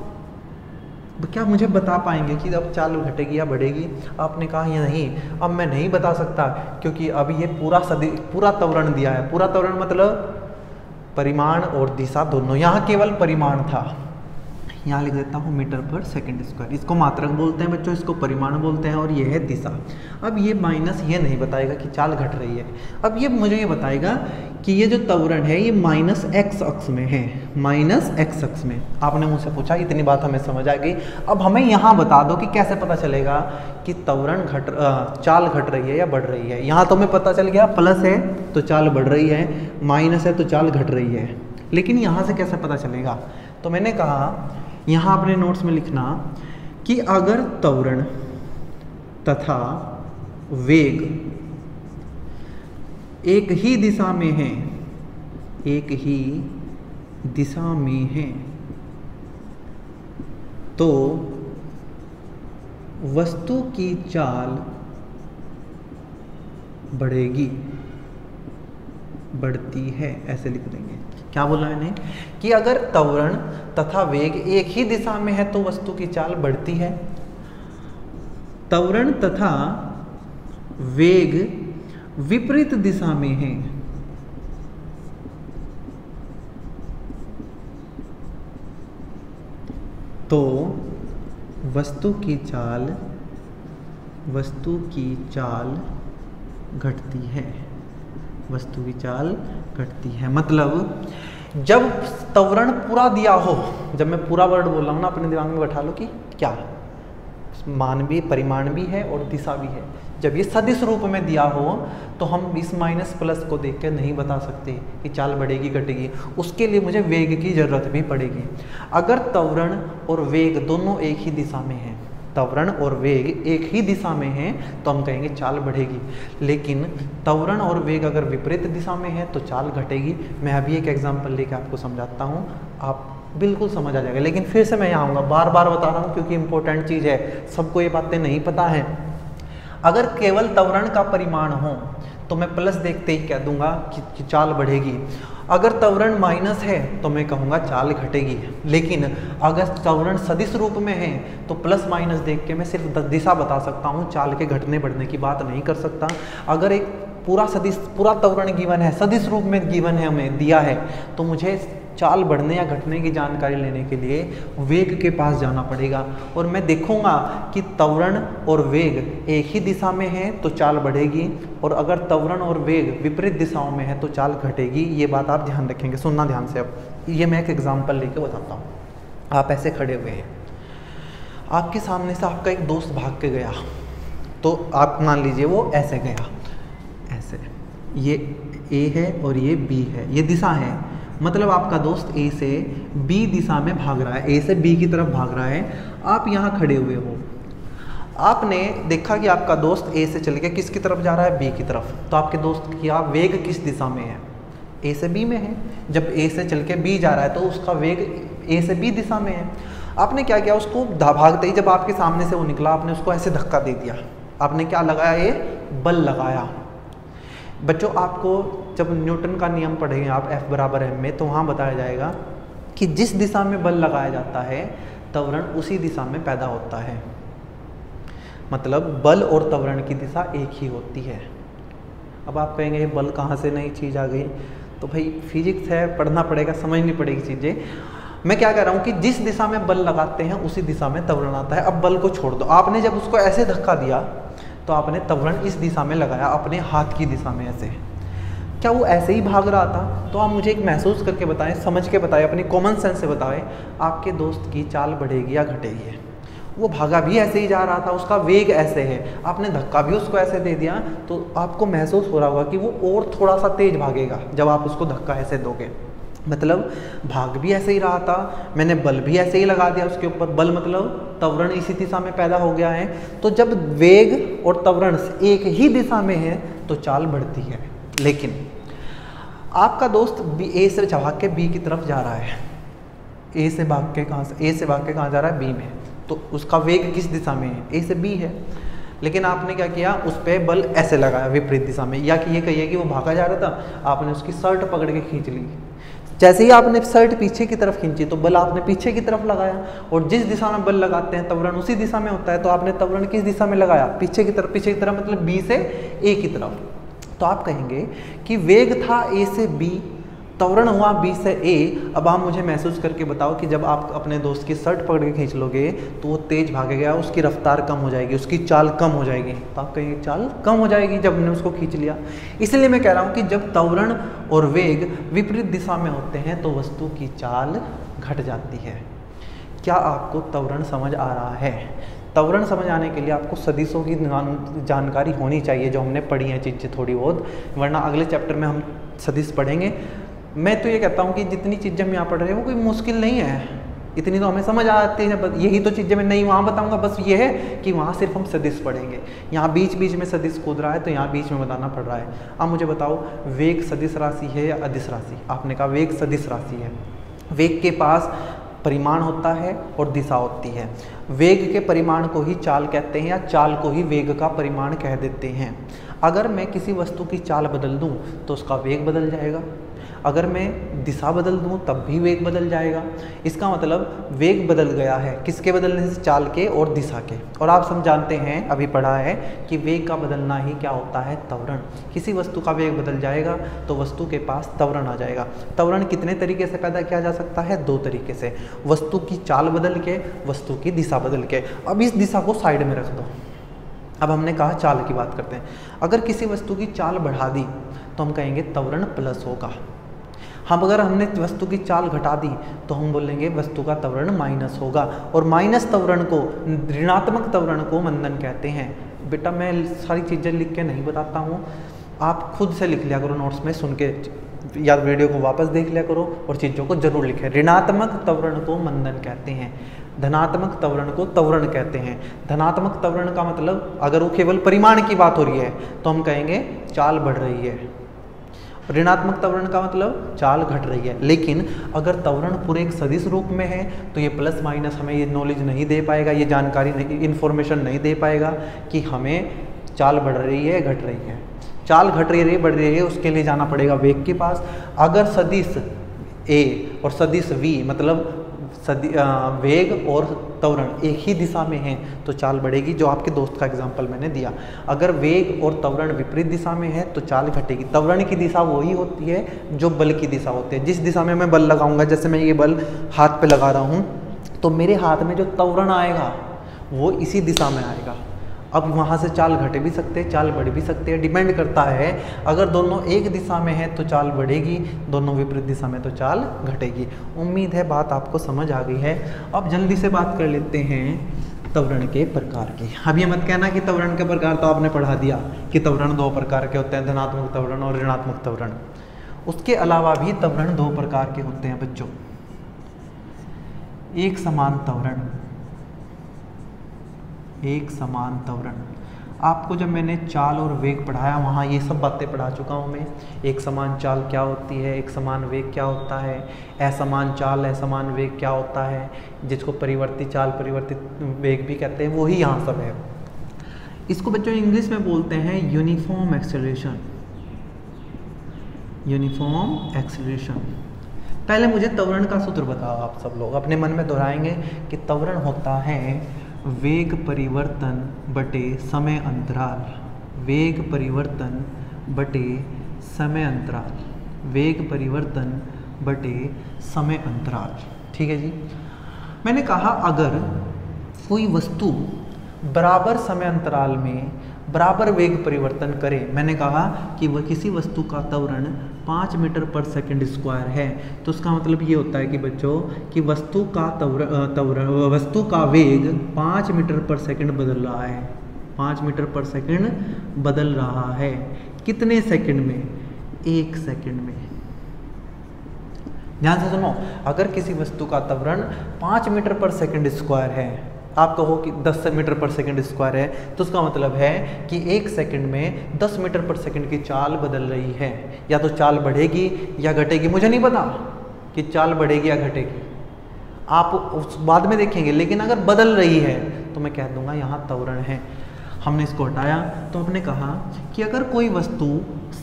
क्या मुझे बता पाएंगे कि अब चाल घटेगी या बढ़ेगी? आपने कहा या नहीं, अब मैं नहीं बता सकता क्योंकि अब ये पूरा त्वरण दिया है। पूरा त्वरण मतलब परिमाण और दिशा दोनों, यहाँ केवल परिमाण था, यहाँ लिख देता हूँ मीटर पर सेकंड स्क्वायर। इसको मात्रक बोलते हैं बच्चों, इसको परिमाण बोलते हैं, और ये है दिशा। अब ये माइनस ये नहीं बताएगा कि चाल घट रही है। अब ये मुझे ये बताएगा कि ये जो त्वरण है ये माइनस एक्स अक्ष में है, माइनस एक्स अक्ष में। आपने मुझसे पूछा, इतनी बात हमें समझ आ गई। अब हमें यहाँ बता दो कि कैसे पता चलेगा कि त्वरण चाल घट रही है या बढ़ रही है। यहाँ तो हमें पता चल गया प्लस है तो चाल बढ़ रही है, माइनस है तो चाल घट रही है, लेकिन यहाँ से कैसे पता चलेगा? तो मैंने कहा यहाँ अपने नोट्स में लिखना कि अगर त्वरण तथा वेग एक ही दिशा में है, एक ही दिशा में है, तो वस्तु की चाल बढ़ेगी, बढ़ती है, ऐसे लिख देंगे। क्या बोला मैंने कि अगर त्वरण तथा वेग एक ही दिशा में है तो वस्तु की चाल बढ़ती है। त्वरण तथा वेग विपरीत दिशा में है तो वस्तु की चाल घटती है, वस्तु की चाल घटती है। मतलब जब त्वरण पूरा दिया हो, जब मैं पूरा वर्ड बोल रहा हूँ ना, अपने दिमाग में बैठा लो कि क्या मान भी, परिमाण भी है और दिशा भी है। जब ये सदिश रूप में दिया हो तो हम इस माइनस प्लस को देख के नहीं बता सकते कि चाल बढ़ेगी घटेगी, उसके लिए मुझे वेग की जरूरत भी पड़ेगी। अगर त्वरण और वेग दोनों एक ही दिशा में है, त्वरण और वेग एक ही दिशा में है तो हम कहेंगे चाल बढ़ेगी, लेकिन त्वरण और वेग अगर विपरीत दिशा में है तो चाल घटेगी। मैं अभी एक एग्जांपल लेके आपको समझाता हूँ, आप बिल्कुल समझ आ जाएगा। लेकिन फिर से मैं यहाँ आऊँगा, बार बार बता रहा हूँ क्योंकि इंपॉर्टेंट चीज़ है, सबको ये बातें नहीं पता है। अगर केवल त्वरण का परिमाण हो तो मैं प्लस देखते ही कह दूंगा कि चाल बढ़ेगी। अगर त्वरण माइनस है तो मैं कहूँगा चाल घटेगी। लेकिन अगर त्वरण सदिश रूप में है तो प्लस माइनस देख के मैं सिर्फ दिशा बता सकता हूँ, चाल के घटने बढ़ने की बात नहीं कर सकता। अगर एक पूरा त्वरण गिवन है, सदिश रूप में गिवन है, हमें दिया है, तो मुझे चाल बढ़ने या घटने की जानकारी लेने के लिए वेग के पास जाना पड़ेगा और मैं देखूंगा कि त्वरण और वेग एक ही दिशा में है तो चाल बढ़ेगी, और अगर त्वरण और वेग विपरीत दिशाओं में है तो चाल घटेगी। ये बात आप ध्यान रखेंगे, सुनना ध्यान से। अब ये मैं एक एग्जांपल लेके बताता हूँ। आप ऐसे खड़े हुए हैं, आपके सामने से आपका एक दोस्त भाग के गया, तो आप मान लीजिए वो ऐसे गया, ऐसे, ये ए है और ये बी है, ये दिशा है। मतलब आपका दोस्त ए से बी दिशा में भाग रहा है, ए से बी की तरफ भाग रहा है। आप यहाँ खड़े हुए हो, आपने देखा कि आपका दोस्त ए से चल के किसकी तरफ जा रहा है, बी की तरफ। तो आपके दोस्त का वेग किस दिशा में है, ए से बी में है। जब ए से चल के बी जा रहा है तो उसका वेग ए से बी दिशा में है। आपने क्या किया, उसको भागते ही जब आपके सामने से वो निकला, आपने उसको ऐसे धक्का दे दिया। आपने क्या लगाया, ये बल लगाया। बच्चों आपको जब न्यूटन का नियम पढ़ेंगे आप F बराबर m में, तो वहाँ बताया जाएगा कि जिस दिशा में बल लगाया जाता है त्वरण उसी दिशा में पैदा होता है। मतलब बल और त्वरण की दिशा एक ही होती है। अब आप कहेंगे ये बल कहाँ से नई चीज़ आ गई, तो भाई फिजिक्स है, पढ़ना पड़ेगा, समझनी पड़ेगी चीज़ें। मैं क्या कह रहा हूँ कि जिस दिशा में बल लगाते हैं उसी दिशा में त्वरण आता है। अब बल को छोड़ दो, आपने जब उसको ऐसे धक्का दिया तो आपने त्वरण इस दिशा में लगाया, अपने हाथ की दिशा में ऐसे। क्या वो ऐसे ही भाग रहा था? तो आप मुझे एक महसूस करके बताएं, समझ के बताएं, अपनी कॉमन सेंस से बताएं, आपके दोस्त की चाल बढ़ेगी या घटेगी? वो भागा भी ऐसे ही जा रहा था, उसका वेग ऐसे है, आपने धक्का भी उसको ऐसे दे दिया, तो आपको महसूस हो रहा होगा कि वो और थोड़ा सा तेज भागेगा जब आप उसको धक्का ऐसे दोगे। मतलब भाग भी ऐसे ही रहा था, मैंने बल भी ऐसे ही लगा दिया उसके ऊपर। बल मतलब त्वरण इसी दिशा में पैदा हो गया है। तो जब वेग और त्वरण एक ही दिशा में है तो चाल बढ़ती है। लेकिन आपका दोस्त ए से भाग के बी की तरफ जा रहा है, ए से भाग के कहाँ जा रहा है, बी में, तो उसका वेग किस दिशा में है, ए से बी है। लेकिन आपने क्या किया, उस पर बल ऐसे लगाया विपरीत दिशा में, या कि ये कहिए कि वो भागा जा रहा था, आपने उसकी शर्ट पकड़ के खींच ली। जैसे ही आपने शर्ट पीछे की तरफ खींची तो बल आपने पीछे की तरफ लगाया, और जिस दिशा में बल लगाते हैं त्वरण उसी दिशा में होता है। तो आपने त्वरण किस दिशा में लगाया, पीछे की तरफ। पीछे की तरफ मतलब बी से ए की तरफ। तो आप कहेंगे कि वेग था ए से बी, त्वरण हुआ B से A। अब आप मुझे महसूस करके बताओ कि जब आप अपने दोस्त की शर्ट पकड़ के खींच लोगे तो वो तेज भागेगा, उसकी रफ्तार कम हो जाएगी, उसकी चाल कम हो जाएगी, तो आपकी चाल कम हो जाएगी जब हमने उसको खींच लिया। इसलिए मैं कह रहा हूँ कि जब त्वरण और वेग विपरीत दिशा में होते हैं तो वस्तु की चाल घट जाती है। क्या आपको त्वरण समझ आ रहा है? त्वरण समझ आने के लिए आपको सदिशों की जानकारी होनी चाहिए, जो हमने पढ़ी हैं चीज़ें थोड़ी बहुत, वरना अगले चैप्टर में हम सदिश पढ़ेंगे। मैं तो ये कहता हूँ कि जितनी चीज़ें हम यहाँ पढ़ रहे हैं वो कोई मुश्किल नहीं है, इतनी तो हमें समझ आती है। यही तो चीज़ें मैं नहीं वहाँ बताऊँगा, बस ये है कि वहाँ सिर्फ हम सदिश पढ़ेंगे। यहाँ बीच बीच में सदिश कूद रहा है तो यहाँ बीच में बताना पड़ रहा है। अब मुझे बताओ, वेग सदिश राशि है या अदिश राशि? आपने कहा वेग सदिश राशि है। वेग के पास परिमाण होता है और दिशा होती है। वेग के परिमाण को ही चाल कहते हैं या चाल को ही वेग का परिमाण कह देते हैं। अगर मैं किसी वस्तु की चाल बदल दूं तो उसका वेग बदल जाएगा, अगर मैं दिशा बदल दूं तब भी वेग बदल जाएगा। इसका मतलब वेग बदल गया है, किसके बदलने से? चाल के और दिशा के। और आप सब जानते हैं, अभी पढ़ा है कि वेग का बदलना ही क्या होता है? त्वरण। किसी वस्तु का वेग बदल जाएगा तो वस्तु के पास त्वरण आ जाएगा। त्वरण कितने तरीके से पैदा किया जा सकता है? 2 तरीके से, वस्तु की चाल बदल के, वस्तु की दिशा बदल के। अब इस दिशा को साइड में रख दो। अब हमने कहा चाल की बात करते हैं। अगर किसी वस्तु की चाल बढ़ा दी तो हम कहेंगे त्वरण प्लस होगा। अगर हमने वस्तु की चाल घटा दी तो हम बोलेंगे वस्तु का त्वरण माइनस होगा। और माइनस त्वरण को, ऋणात्मक त्वरण को मंदन कहते हैं। बेटा मैं सारी चीज़ें लिख के नहीं बताता हूँ, आप खुद से लिख लिया करो नोट्स में सुन के, या वीडियो को वापस देख लिया करो और चीज़ों को जरूर लिखें। ऋणात्मक त्वरण को मंदन कहते हैं, धनात्मक त्वरण को त्वरण कहते हैं। धनात्मक त्वरण का मतलब अगर वो केवल परिमाण की बात हो रही है तो हम कहेंगे चाल बढ़ रही है। ऋणात्मक त्वरण का मतलब चाल घट रही है। लेकिन अगर त्वरण पूरे एक सदिश रूप में है तो ये प्लस माइनस हमें ये नॉलेज नहीं दे पाएगा, ये जानकारी नहीं, इन्फॉर्मेशन नहीं दे पाएगा कि हमें चाल बढ़ रही है घट रही है। चाल घट रही है बढ़ रही है, उसके लिए जाना पड़ेगा वेग के पास। अगर सदिश A और सदिश V मतलब वेग और त्वरण एक ही दिशा में है तो चाल बढ़ेगी, जो आपके दोस्त का एग्जांपल मैंने दिया। अगर वेग और त्वरण विपरीत दिशा में है तो चाल घटेगी। त्वरण की दिशा वही होती है जो बल की दिशा होती है। जिस दिशा में मैं बल लगाऊंगा, जैसे मैं ये बल हाथ पे लगा रहा हूँ तो मेरे हाथ में जो त्वरण आएगा वो इसी दिशा में आएगा। अब वहाँ से चाल घट भी सकते हैं, चाल बढ़ भी सकते हैं, डिपेंड करता है। अगर दोनों एक दिशा में है तो चाल बढ़ेगी, दोनों विपरीत दिशा में तो चाल घटेगी। उम्मीद है बात आपको समझ आ गई है। अब जल्दी से बात कर लेते हैं त्वरण के प्रकार की। अब ये मत कहना कि त्वरण के प्रकार तो आपने पढ़ा दिया कि त्वरण 2 प्रकार के होते हैं, धनात्मक त्वरण और ऋणात्मक त्वरण। उसके अलावा भी त्वरण 2 प्रकार के होते हैं बच्चों। एक समान त्वरण, एक समान त्वरण। आपको जब मैंने चाल और वेग पढ़ाया वहाँ ये सब बातें पढ़ा चुका हूँ मैं। एक समान चाल क्या होती है, एक समान वेग क्या होता है, असमान चाल असमान वेग क्या होता है, जिसको परिवर्तित चाल परिवर्तित वेग भी कहते हैं, वही यहाँ सब है। इसको बच्चों इंग्लिश में बोलते हैं यूनिफॉर्म एक्सेलरेशन। Uniform acceleration. पहले मुझे त्वरण का सूत्र बताओ। आप सब लोग अपने मन में दोहराएंगे कि त्वरण होता है वेग परिवर्तन बटे समय अंतराल। वेग परिवर्तन बटे समय अंतराल। वेग परिवर्तन बटे समय अंतराल। ठीक है जी। मैंने कहा अगर कोई वस्तु बराबर समय अंतराल में बराबर वेग परिवर्तन करे, मैंने कहा कि वह किसी वस्तु का त्वरण 5 मीटर पर सेकंड स्क्वायर है, तो उसका मतलब ये होता है कि बच्चों कि वस्तु वस्तु का वेग 5 मीटर पर सेकंड बदल रहा है। 5 मीटर पर सेकंड बदल रहा है। कितने सेकंड में? 1 सेकंड में। ध्यान से सुनो, अगर किसी वस्तु का त्वरण 5 मीटर पर सेकंड स्क्वायर है, आप कहो कि 10 मीटर पर सेकंड स्क्वायर है, तो उसका मतलब है कि 1 सेकंड में 10 मीटर पर सेकंड की चाल बदल रही है। या तो चाल बढ़ेगी या घटेगी, मुझे नहीं पता कि चाल बढ़ेगी या घटेगी, आप उस बाद में देखेंगे। लेकिन अगर बदल रही है तो मैं कह दूंगा यहाँ त्वरण है। हमने इसको हटाया तो हमने कहा कि अगर कोई वस्तु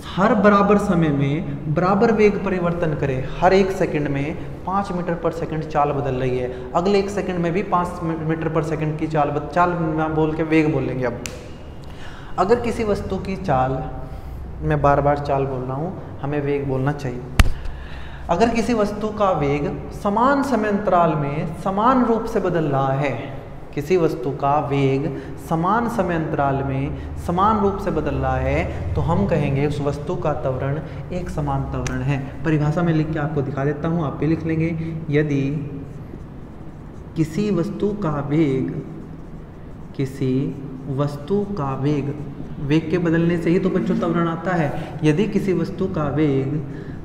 हर बराबर समय में बराबर वेग परिवर्तन करे, हर 1 सेकंड में 5 मीटर पर सेकंड चाल बदल रही है, अगले 1 सेकंड में भी 5 मीटर पर सेकंड की चाल बोल के वेग बोलेंगे। अब अगर किसी वस्तु की चाल, मैं बार बार चाल बोल रहा हूँ, हमें वेग बोलना चाहिए। अगर किसी वस्तु का वेग समान समय अंतराल में समान रूप से बदल रहा है, किसी वस्तु का वेग समान समय अंतराल में समान रूप से बदल रहा है, तो हम कहेंगे उस वस्तु का त्वरण एक समान त्वरण है। परिभाषा में लिख के आपको दिखा देता हूँ, आप भी लिख लेंगे। यदि किसी वस्तु का वेग, किसी वस्तु का वेग, वेग के बदलने से ही तो बच्चों त्वरण आता है। यदि किसी वस्तु का वेग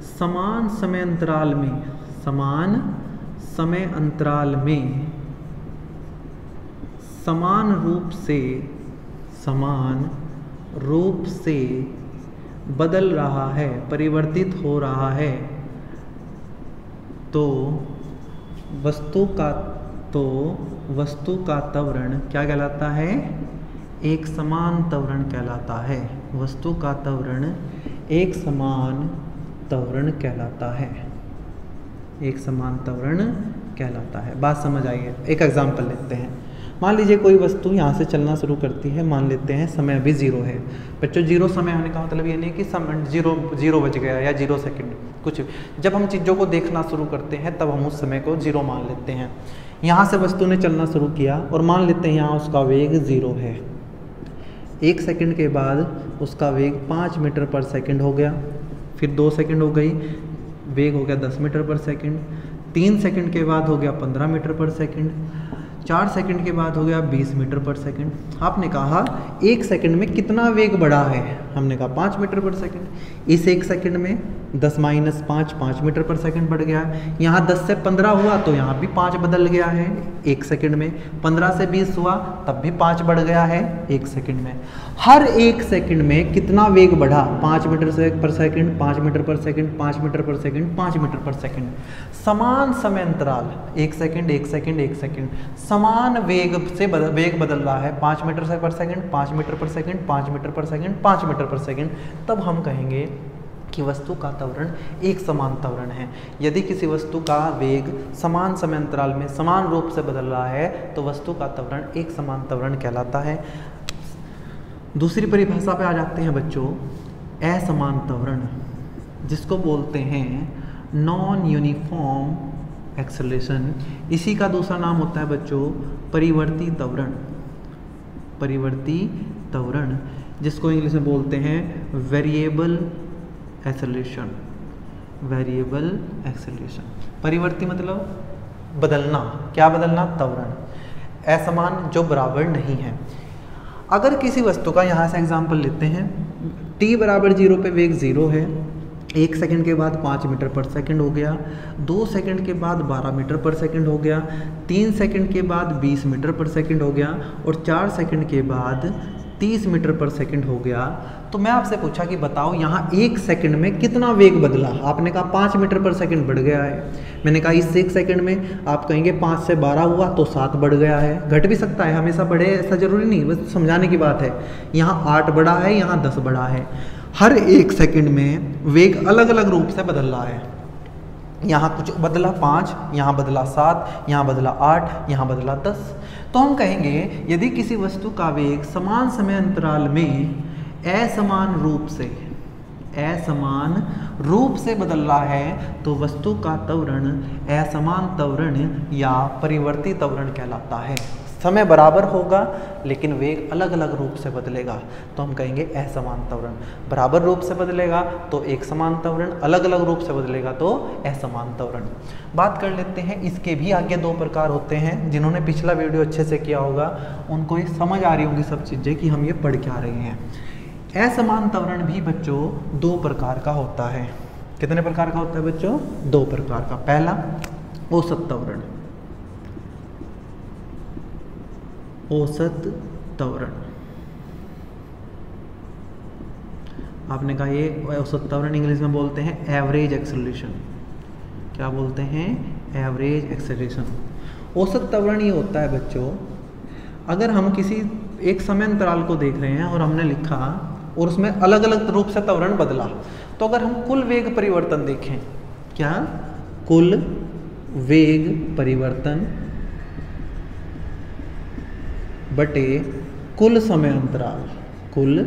समान समय अंतराल में, समान समय अंतराल में समान रूप से बदल रहा है, परिवर्तित हो रहा है, तो वस्तु का त्वरण क्या कहलाता है? एक समान त्वरण कहलाता है। वस्तु का त्वरण एक समान त्वरण कहलाता है, एक समान त्वरण कहलाता है। बात समझ आई है? एक एग्जांपल लेते हैं। मान लीजिए कोई वस्तु यहाँ से चलना शुरू करती है, मान लेते हैं समय अभी 0 है। बच्चों 0 समय होने का मतलब ये नहीं कि समय 0 बज गया या 0 सेकंड, कुछ जब हम चीज़ों को देखना शुरू करते हैं तब हम उस समय को 0 मान लेते हैं। यहाँ से वस्तु ने चलना शुरू किया और मान लेते हैं यहाँ उसका वेग 0 है। 1 सेकंड के बाद उसका वेग 5 मीटर पर सेकंड हो गया, फिर 2 सेकंड हो गई, वेग हो गया 10 मीटर पर सेकंड, 3 सेकंड के बाद हो गया 15 मीटर पर सेकंड, 4 सेकंड के बाद हो गया 20 मीटर पर सेकंड। आपने कहा 1 सेकंड में कितना वेग बढ़ा है? हमने कहा 5 मीटर पर सेकंड। इस 1 सेकंड में 10 माइनस 5 मीटर पर सेकंड बढ़ गया। यहाँ 10 से 15 हुआ तो यहाँ भी 5 बदल गया है 1 सेकंड में। 15 से 20 हुआ तब भी 5 बढ़ गया है 1 सेकंड में। हर 1 सेकंड में कितना वेग बढ़ा? 5 मीटर पर सेकंड, 5 मीटर पर सेकंड, 5 मीटर पर सेकंड, 5 मीटर पर सेकंड। समान समय अंतराल 1 सेकंड, 1 सेकंड, 1 सेकंड, समान वेग से वेग बदल रहा है 5 मीटर पर सेकंड, 5 मीटर पर सेकंड, 5 मीटर पर सेकंड, 5 मीटर पर सेकंड। तब हम कहेंगे कि वस्तु का त्वरण एक समान त्वरण है। यदि किसी वस्तु का वेग समान समय अंतराल में समान रूप से बदल रहा है तो वस्तु का त्वरण एक समान त्वरण कहलाता है। दूसरी परिभाषा पे आ जाते हैं बच्चों, असमान त्वरण, जिसको बोलते हैं नॉन यूनिफॉर्म एक्सेलरेशन। इसी का दूसरा नाम होता है बच्चों परिवर्ती त्वरण। परिवर्ती त्वरण, जिसको इंग्लिश में बोलते हैं वेरिएबल एक्सेलरेशन। वेरिएबल एक्सेलरेशन, परिवर्ती मतलब बदलना। क्या बदलना? त्वरण। असमान जो बराबर नहीं है। अगर किसी वस्तु का यहाँ से एग्जाम्पल लेते हैं, t बराबर 0 पे वेग 0 है, 1 सेकंड के बाद 5 मीटर पर सेकंड हो गया, 2 सेकंड के बाद 12 मीटर पर सेकंड हो गया, 3 सेकंड के बाद 20 मीटर पर सेकंड हो गया और 4 सेकंड के बाद 30 मीटर पर सेकंड हो गया। तो मैं आपसे पूछा कि बताओ यहाँ 1 सेकंड में कितना वेग बदला? आपने कहा 5 मीटर पर सेकंड बढ़ गया है। मैंने कहा इस 1 सेकंड में आप कहेंगे 5 से 12 हुआ तो 7 बढ़ गया है। घट भी सकता है, हमेशा बढ़े ऐसा जरूरी नहीं, बस समझाने की बात है। यहाँ 8 बढ़ा है, यहाँ 10 बढ़ा है। हर 1 सेकंड में वेग अलग अलग रूप से बदल रहा है। यहाँ कुछ बदला 5, यहाँ बदला 7, यहाँ बदला 8, यहाँ बदला 10। तो हम कहेंगे यदि किसी वस्तु का वेग समान समय अंतराल में असमान रूप से बदल रहा है तो वस्तु का त्वरण असमान त्वरण या परिवर्ती त्वरण कहलाता है। समय बराबर होगा लेकिन वेग अलग अलग रूप से बदलेगा तो हम कहेंगे असमान त्वरण। बराबर रूप से बदलेगा तो एक समान त्वरण, अलग अलग रूप से बदलेगा तो असमान त्वरण। बात कर लेते हैं, इसके भी आगे 2 प्रकार होते हैं। जिन्होंने पिछला वीडियो अच्छे से किया होगा उनको ये समझ आ रही होंगी सब चीज़ें कि हम ये पढ़ के आ रहे हैं। असमान त्वरण भी बच्चों 2 प्रकार का होता है। कितने प्रकार का होता है बच्चों? 2 प्रकार का। पहला औसत त्वरण। औसत त्वरण, आपने कहा ये औसत त्वरण इंग्लिश में बोलते हैं एवरेज एक्सेलरेशन। क्या बोलते हैं? Average acceleration. औसत त्वरण ये होता है बच्चों, अगर हम किसी एक समय अंतराल को देख रहे हैं और हमने लिखा और उसमें अलग अलग रूप से त्वरण बदला, तो अगर हम कुल वेग परिवर्तन देखें, क्या कुल वेग परिवर्तन बटे कुल समय अंतराल, कुल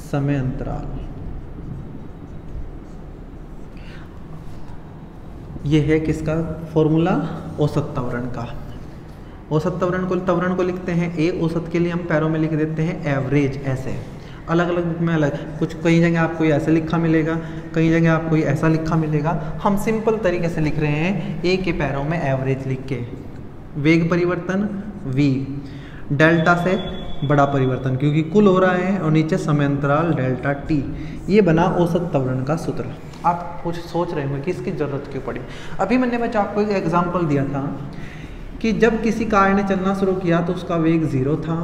समय अंतराल। ये है किसका फॉर्मूला, औसत त्वरण का। औसत त्वरण को लिखते हैं ए, औसत के लिए हम पैरों में लिख देते हैं एवरेज, ऐसे अलग अलग बुक में अलग, कुछ कई जगह आपको ऐसे लिखा मिलेगा, कई जगह आपको ऐसा लिखा मिलेगा। हम सिंपल तरीके से लिख रहे हैं ए के पैरों में एवरेज लिख के, वेग परिवर्तन v, डेल्टा से बड़ा परिवर्तन क्योंकि कुल हो रहा है, और नीचे समय अंतराल डेल्टा t। ये बना औसत त्वरण का सूत्र। आप कुछ सोच रहे होंगे कि इसकी ज़रूरत क्यों पड़ी। अभी मैंने बच्चा आपको एक एग्जाम्पल दिया था कि जब किसी कार ने चलना शुरू किया तो उसका वेग 0 था,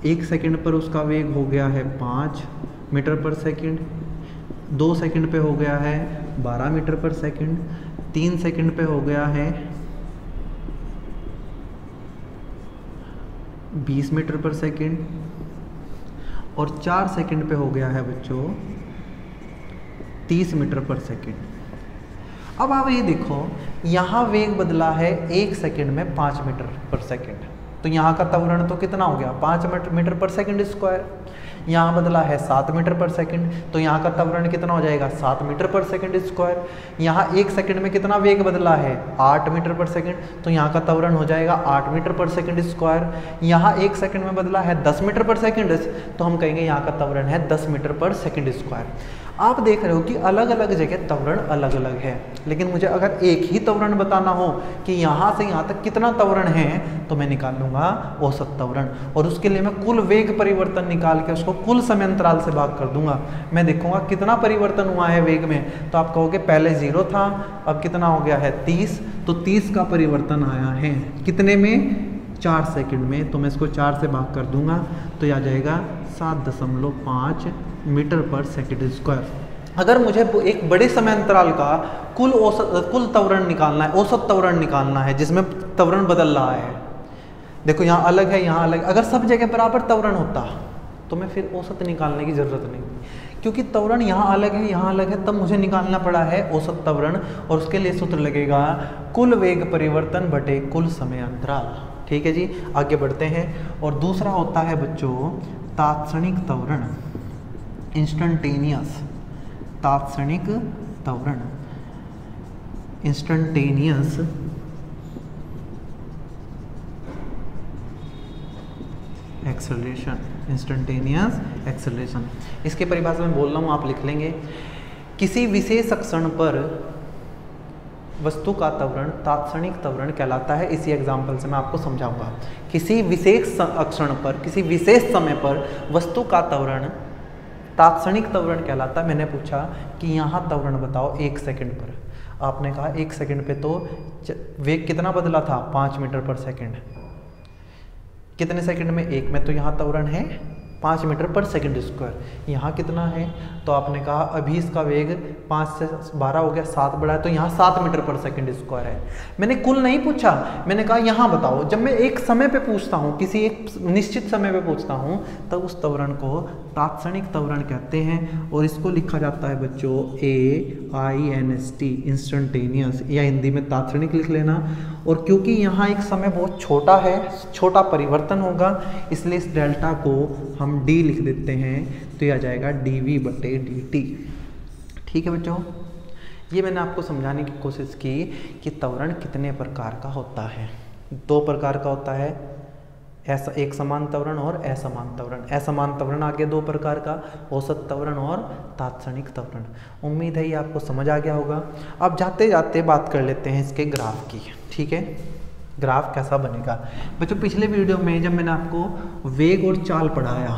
1 सेकंड पर उसका वेग हो गया है 5 मीटर पर सेकंड, 2 सेकंड पे हो गया है 12 मीटर पर सेकंड, 3 सेकंड पे हो गया है 20 मीटर पर सेकंड, और 4 सेकंड पे हो गया है बच्चों 30 मीटर पर सेकंड। अब आप ये देखो, यहाँ वेग बदला है 1 सेकंड में 5 मीटर पर सेकंड, तो यहाँ का त्वरण तो कितना हो गया 5 मीटर पर सेकंड स्क्वायर। यहाँ बदला है 7 मीटर पर सेकंड, तो यहाँ का त्वरण कितना हो जाएगा 7 मीटर पर सेकंड स्क्वायर। यहाँ 1 सेकंड में कितना वेग बदला है 8 मीटर पर सेकंड, तो यहाँ का त्वरण हो जाएगा 8 मीटर पर सेकंड स्क्वायर। यहाँ 1 सेकंड में बदला है 10 मीटर पर सेकंड, तो हम कहेंगे यहाँ का त्वरण है 10 मीटर पर सेकंड स्क्वायर। आप देख रहे हो कि अलग अलग जगह त्वरण अलग अलग है, लेकिन मुझे अगर एक ही त्वरण बताना हो कि यहाँ से यहाँ तक कितना त्वरण है, तो मैं निकाल लूँगा औसत त्वरण, और उसके लिए मैं कुल वेग परिवर्तन निकाल के उसको कुल समय अंतराल से भाग कर दूंगा। मैं देखूंगा कितना परिवर्तन हुआ है वेग में, तो आप कहोगे पहले 0 था, अब कितना हो गया है 30, तो 30 का परिवर्तन आया है कितने में 4 सेकंड में, तो मैं इसको 4 से भाग कर दूंगा, तो यह आ जाएगा 7.5 मीटर पर सेकंड स्क्वायर। अगर मुझे एक बड़े समय अंतराल का कुल त्वरण निकालना है, औसत त्वरण निकालना है जिसमें त्वरण बदल रहा है, देखो यहाँ अलग है यहाँ अलग, अगर सब जगह बराबर त्वरण होता तो मैं फिर औसत निकालने की ज़रूरत नहीं, क्योंकि त्वरण यहाँ अलग है यहाँ अलग है, तब मुझे निकालना पड़ा है औसत त्वरण, और उसके लिए सूत्र लगेगा कुल वेग परिवर्तन बटे कुल समय अंतराल। ठीक है जी, आगे बढ़ते हैं। और दूसरा होता है बच्चों तात्क्षणिक त्वरण, इंस्टेंटेनियस तात्क्षणिक त्वरण, इंस्टेंटेनियस एक्सेलरेशन, इंस्टेंटेनियस एक्सेलरेशन। इसके परिभाषा में बोल रहा हूँ, आप लिख लेंगे। किसी विशेष क्षण पर वस्तु का त्वरण तात्क्षणिक त्वरण कहलाता है। इसी एग्जाम्पल से मैं आपको समझाऊंगा। किसी विशेष क्षण पर, किसी विशेष समय पर वस्तु का त्वरण तात्क्षणिक त्वरण कहलाता है। मैंने पूछा कि यहाँ त्वरण बताओ 1 सेकंड पर, आपने कहा 1 सेकंड पे तो वेग कितना बदला था 5 मीटर पर सेकंड, कितने सेकंड में 1 में, तो यहाँ त्वरण है 5 मीटर पर सेकंड स्क्वायर। यहाँ कितना है, तो आपने कहा अभी इसका वेग 5 से 12 हो गया, 7 बढ़ा है, तो यहाँ 7 मीटर पर सेकंड स्क्वायर है। मैंने कुल नहीं पूछा, मैंने कहा यहाँ बताओ। जब मैं एक समय पे पूछता हूँ, किसी एक निश्चित समय पे पूछता हूँ, तब उस त्वरण को तात्क्षणिक त्वरण कहते हैं, और इसको लिखा जाता है बच्चों AINST, इंस्टेंटेनियस, या हिंदी में तात्क्षणिक लिख लेना। और क्योंकि यहाँ एक समय बहुत छोटा है, छोटा परिवर्तन होगा, इसलिए इस डेल्टा को हम D लिख देते हैं, तो यह आ जाएगा dV/dt। ठीक है बच्चों, ये मैंने आपको समझाने की कोशिश की कि त्वरण कितने प्रकार का होता है। 2 प्रकार का होता है, ऐसा एक समान त्वरण और असमान त्वरण। असमान त्वरण आ गया 2 प्रकार का, औसत त्वरण और तात्क्षणिक त्वरण। उम्मीद है ये आपको समझ आ गया होगा। अब जाते जाते बात कर लेते हैं इसके ग्राफ की। ठीक है, ग्राफ कैसा बनेगा बच्चों। पिछले वीडियो में जब मैंने आपको वेग और चाल पढ़ाया,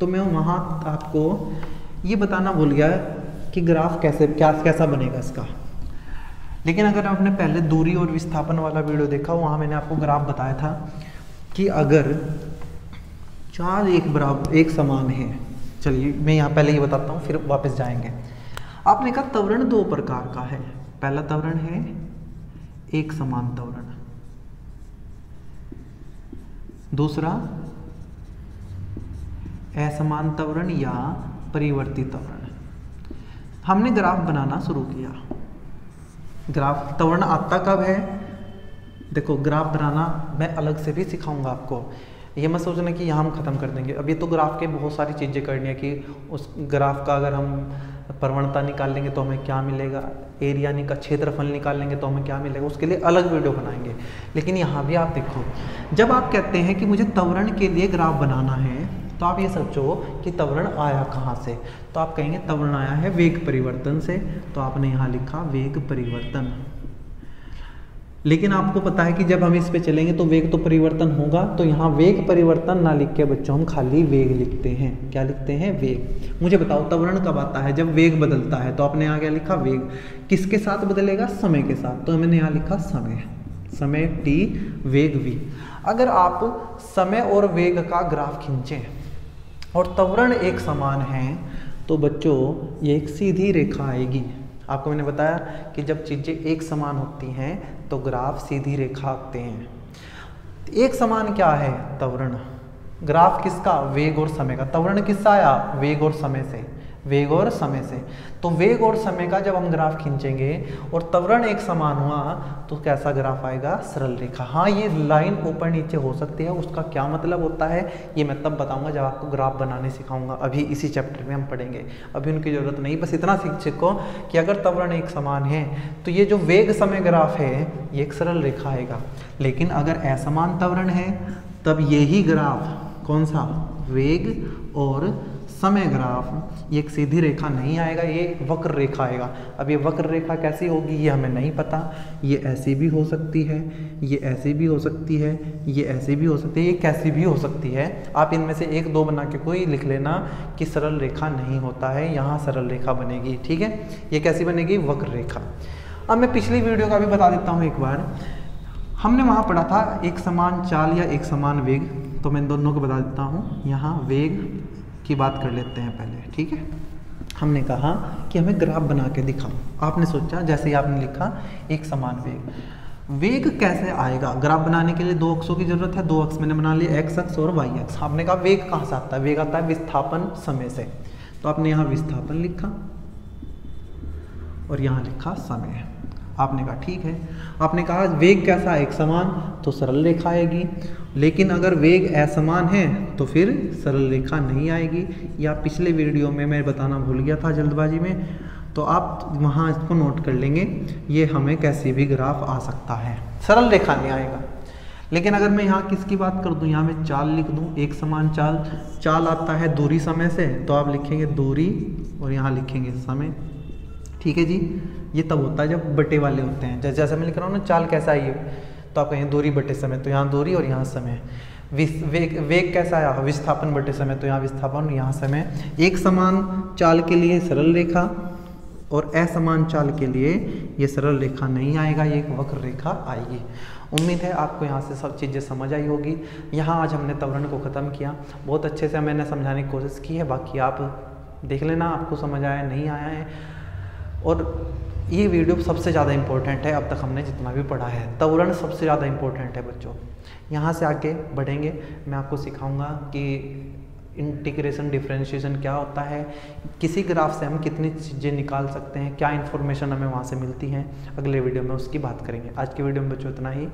तो मैं वहाँ आपको ये बताना भूल गया कि ग्राफ कैसा बनेगा इसका। लेकिन अगर आपने पहले दूरी और विस्थापन वाला वीडियो देखा, वहाँ मैंने आपको ग्राफ बताया था कि अगर चाल एक समान है। चलिए मैं यहाँ पहले ये बताता हूँ, फिर वापस जाएंगे। आपने कहा त्वरण 2 प्रकार का है। पहला त्वरण है एक समान त्वरण, दूसरा असमान त्वरण या परिवर्ती त्वरण। हमने ग्राफ बनाना शुरू किया। ग्राफ त्वरण आता कब है, देखो ग्राफ बनाना मैं अलग से भी सिखाऊंगा आपको। ये मत सोचना कि यहाँ हम ख़त्म कर देंगे। अब ये तो ग्राफ के बहुत सारी चीज़ें करनी है कि उस ग्राफ का अगर हम प्रवणता निकालेंगे तो हमें क्या मिलेगा, एरिया क्षेत्रफल निकालेंगे तो हमें क्या मिलेगा, उसके लिए अलग वीडियो बनाएंगे। लेकिन यहाँ भी आप देखो, जब आप कहते हैं कि मुझे त्वरण के लिए ग्राफ बनाना है तो आप ये सोचो कि त्वरण आया कहाँ से, तो आप कहेंगे त्वरण आया है वेग परिवर्तन से, तो आपने यहाँ लिखा वेग परिवर्तन। लेकिन आपको पता है कि जब हम इस पे चलेंगे तो वेग तो परिवर्तन होगा, तो यहाँ वेग परिवर्तन ना लिख के बच्चों हम खाली वेग लिखते हैं। क्या लिखते हैं? वेग। मुझे बताओ त्वरण कब आता है? जब वेग बदलता है। तो आपने यहाँ क्या लिखा? वेग। किसके साथ बदलेगा? समय के साथ। तो मैंने यहाँ लिखा समय, समय t, वेग v। अगर आप समय और वेग का ग्राफ खींचें और त्वरण एक समान है तो बच्चों ये एक सीधी रेखा आएगी। आपको मैंने बताया कि जब चीज़ें एक समान होती हैं तो ग्राफ सीधी रेखा आते हैं। एक समान क्या है? त्वरण। ग्राफ किसका? वेग और समय का। त्वरण किससे आया? वेग और समय से। वेग और समय से। तो वेग और समय का जब हम ग्राफ खींचेंगे और त्वरण एक समान हुआ तो कैसा ग्राफ आएगा? सरल रेखा। हाँ, ये लाइन ऊपर नीचे हो सकती है, उसका क्या मतलब होता है ये मैं तब बताऊंगा जब आपको ग्राफ बनाने सिखाऊंगा। अभी इसी चैप्टर में हम पढ़ेंगे, अभी उनकी जरूरत नहीं। बस इतना सीखो कि अगर त्वरण एक समान है तो ये जो वेग समय ग्राफ है ये एक सरल रेखा आएगा। लेकिन अगर असमान त्वरण है तब यही ग्राफ कौन सा? वेग और समय ग्राफ, ये एक सीधी रेखा नहीं आएगा, ये वक्र रेखा आएगा। अब ये वक्र रेखा कैसी होगी ये हमें नहीं पता। ये ऐसी भी हो सकती है, ये ऐसी भी हो सकती है, ये ऐसी भी हो सकती है, ये कैसी भी हो सकती है। आप इनमें से एक दो बना के कोई लिख लेना कि सरल रेखा नहीं होता है, यहाँ सरल रेखा बनेगी। ठीक है, ये कैसी बनेगी? वक्र रेखा। अब मैं पिछली वीडियो का भी बता देता हूँ एक बार। हमने वहाँ पढ़ा था एक समान चाल या एक समान वेग, तो मैं दोनों को बता देता हूँ। यहाँ वेग की बात कर लेते हैं पहले। ठीक है, हमने कहा कि हमें ग्राफ बना के दिखाओ। आपने सोचा, जैसे ही आपने लिखा एक समान वेग, वेग कैसे आएगा? ग्राफ बनाने के लिए दो अक्षों की जरूरत है। दो अक्ष मैंने बना लिए, एक्स अक्ष और वाई अक्ष। आपने कहा वेग कहाँ से आता है? वेग आता है विस्थापन समय से। तो आपने यहाँ विस्थापन लिखा और यहाँ लिखा समय। आपने कहा ठीक है। आपने कहा वेग कैसा? एक समान, तो सरल रेखा आएगी। लेकिन अगर वेग असमान है तो फिर सरल रेखा नहीं आएगी। या पिछले वीडियो में मैं बताना भूल गया था जल्दबाजी में, तो आप वहाँ इसको नोट कर लेंगे। ये हमें कैसी भी ग्राफ आ सकता है, सरल रेखा नहीं आएगा। लेकिन अगर मैं यहाँ किसकी बात कर दूँ, यहाँ मैं चाल लिख दूँ, एक समान चाल। चाल आता है दूरी समय से, तो आप लिखेंगे दूरी और यहाँ लिखेंगे समय। ठीक है जी, ये तब होता है जब बटे वाले होते हैं। जैसे मैं लिख रहा हूँ ना, चाल कैसा आई है, तो आप कहें दूरी बटे समय, तो यहाँ दूरी और यहाँ समय। वेग कैसा आया? विस्थापन बटे समय, तो यहाँ विस्थापन और यहाँ समय। एक समान चाल के लिए सरल रेखा और असमान चाल के लिए ये सरल रेखा नहीं आएगा, ये एक वक्र रेखा आएगी। उम्मीद है आपको यहाँ से सब चीज़ें समझ आई होगी। यहाँ आज हमने त्वरण को ख़त्म किया, बहुत अच्छे से मैंने समझाने की कोशिश की है। बाकी आप देख लेना आपको समझ आया नहीं आया है। और ये वीडियो सबसे ज़्यादा इम्पोर्टेंट है, अब तक हमने जितना भी पढ़ा है। त्वरण सबसे ज़्यादा इम्पोर्टेंट है बच्चों। यहाँ से आगे बढ़ेंगे, मैं आपको सिखाऊंगा कि इंटीग्रेशन डिफरेंशिएशन क्या होता है, किसी ग्राफ से हम कितनी चीज़ें निकाल सकते हैं, क्या इन्फॉर्मेशन हमें वहाँ से मिलती हैं। अगले वीडियो में उसकी बात करेंगे। आज की वीडियो में बच्चों इतना ही।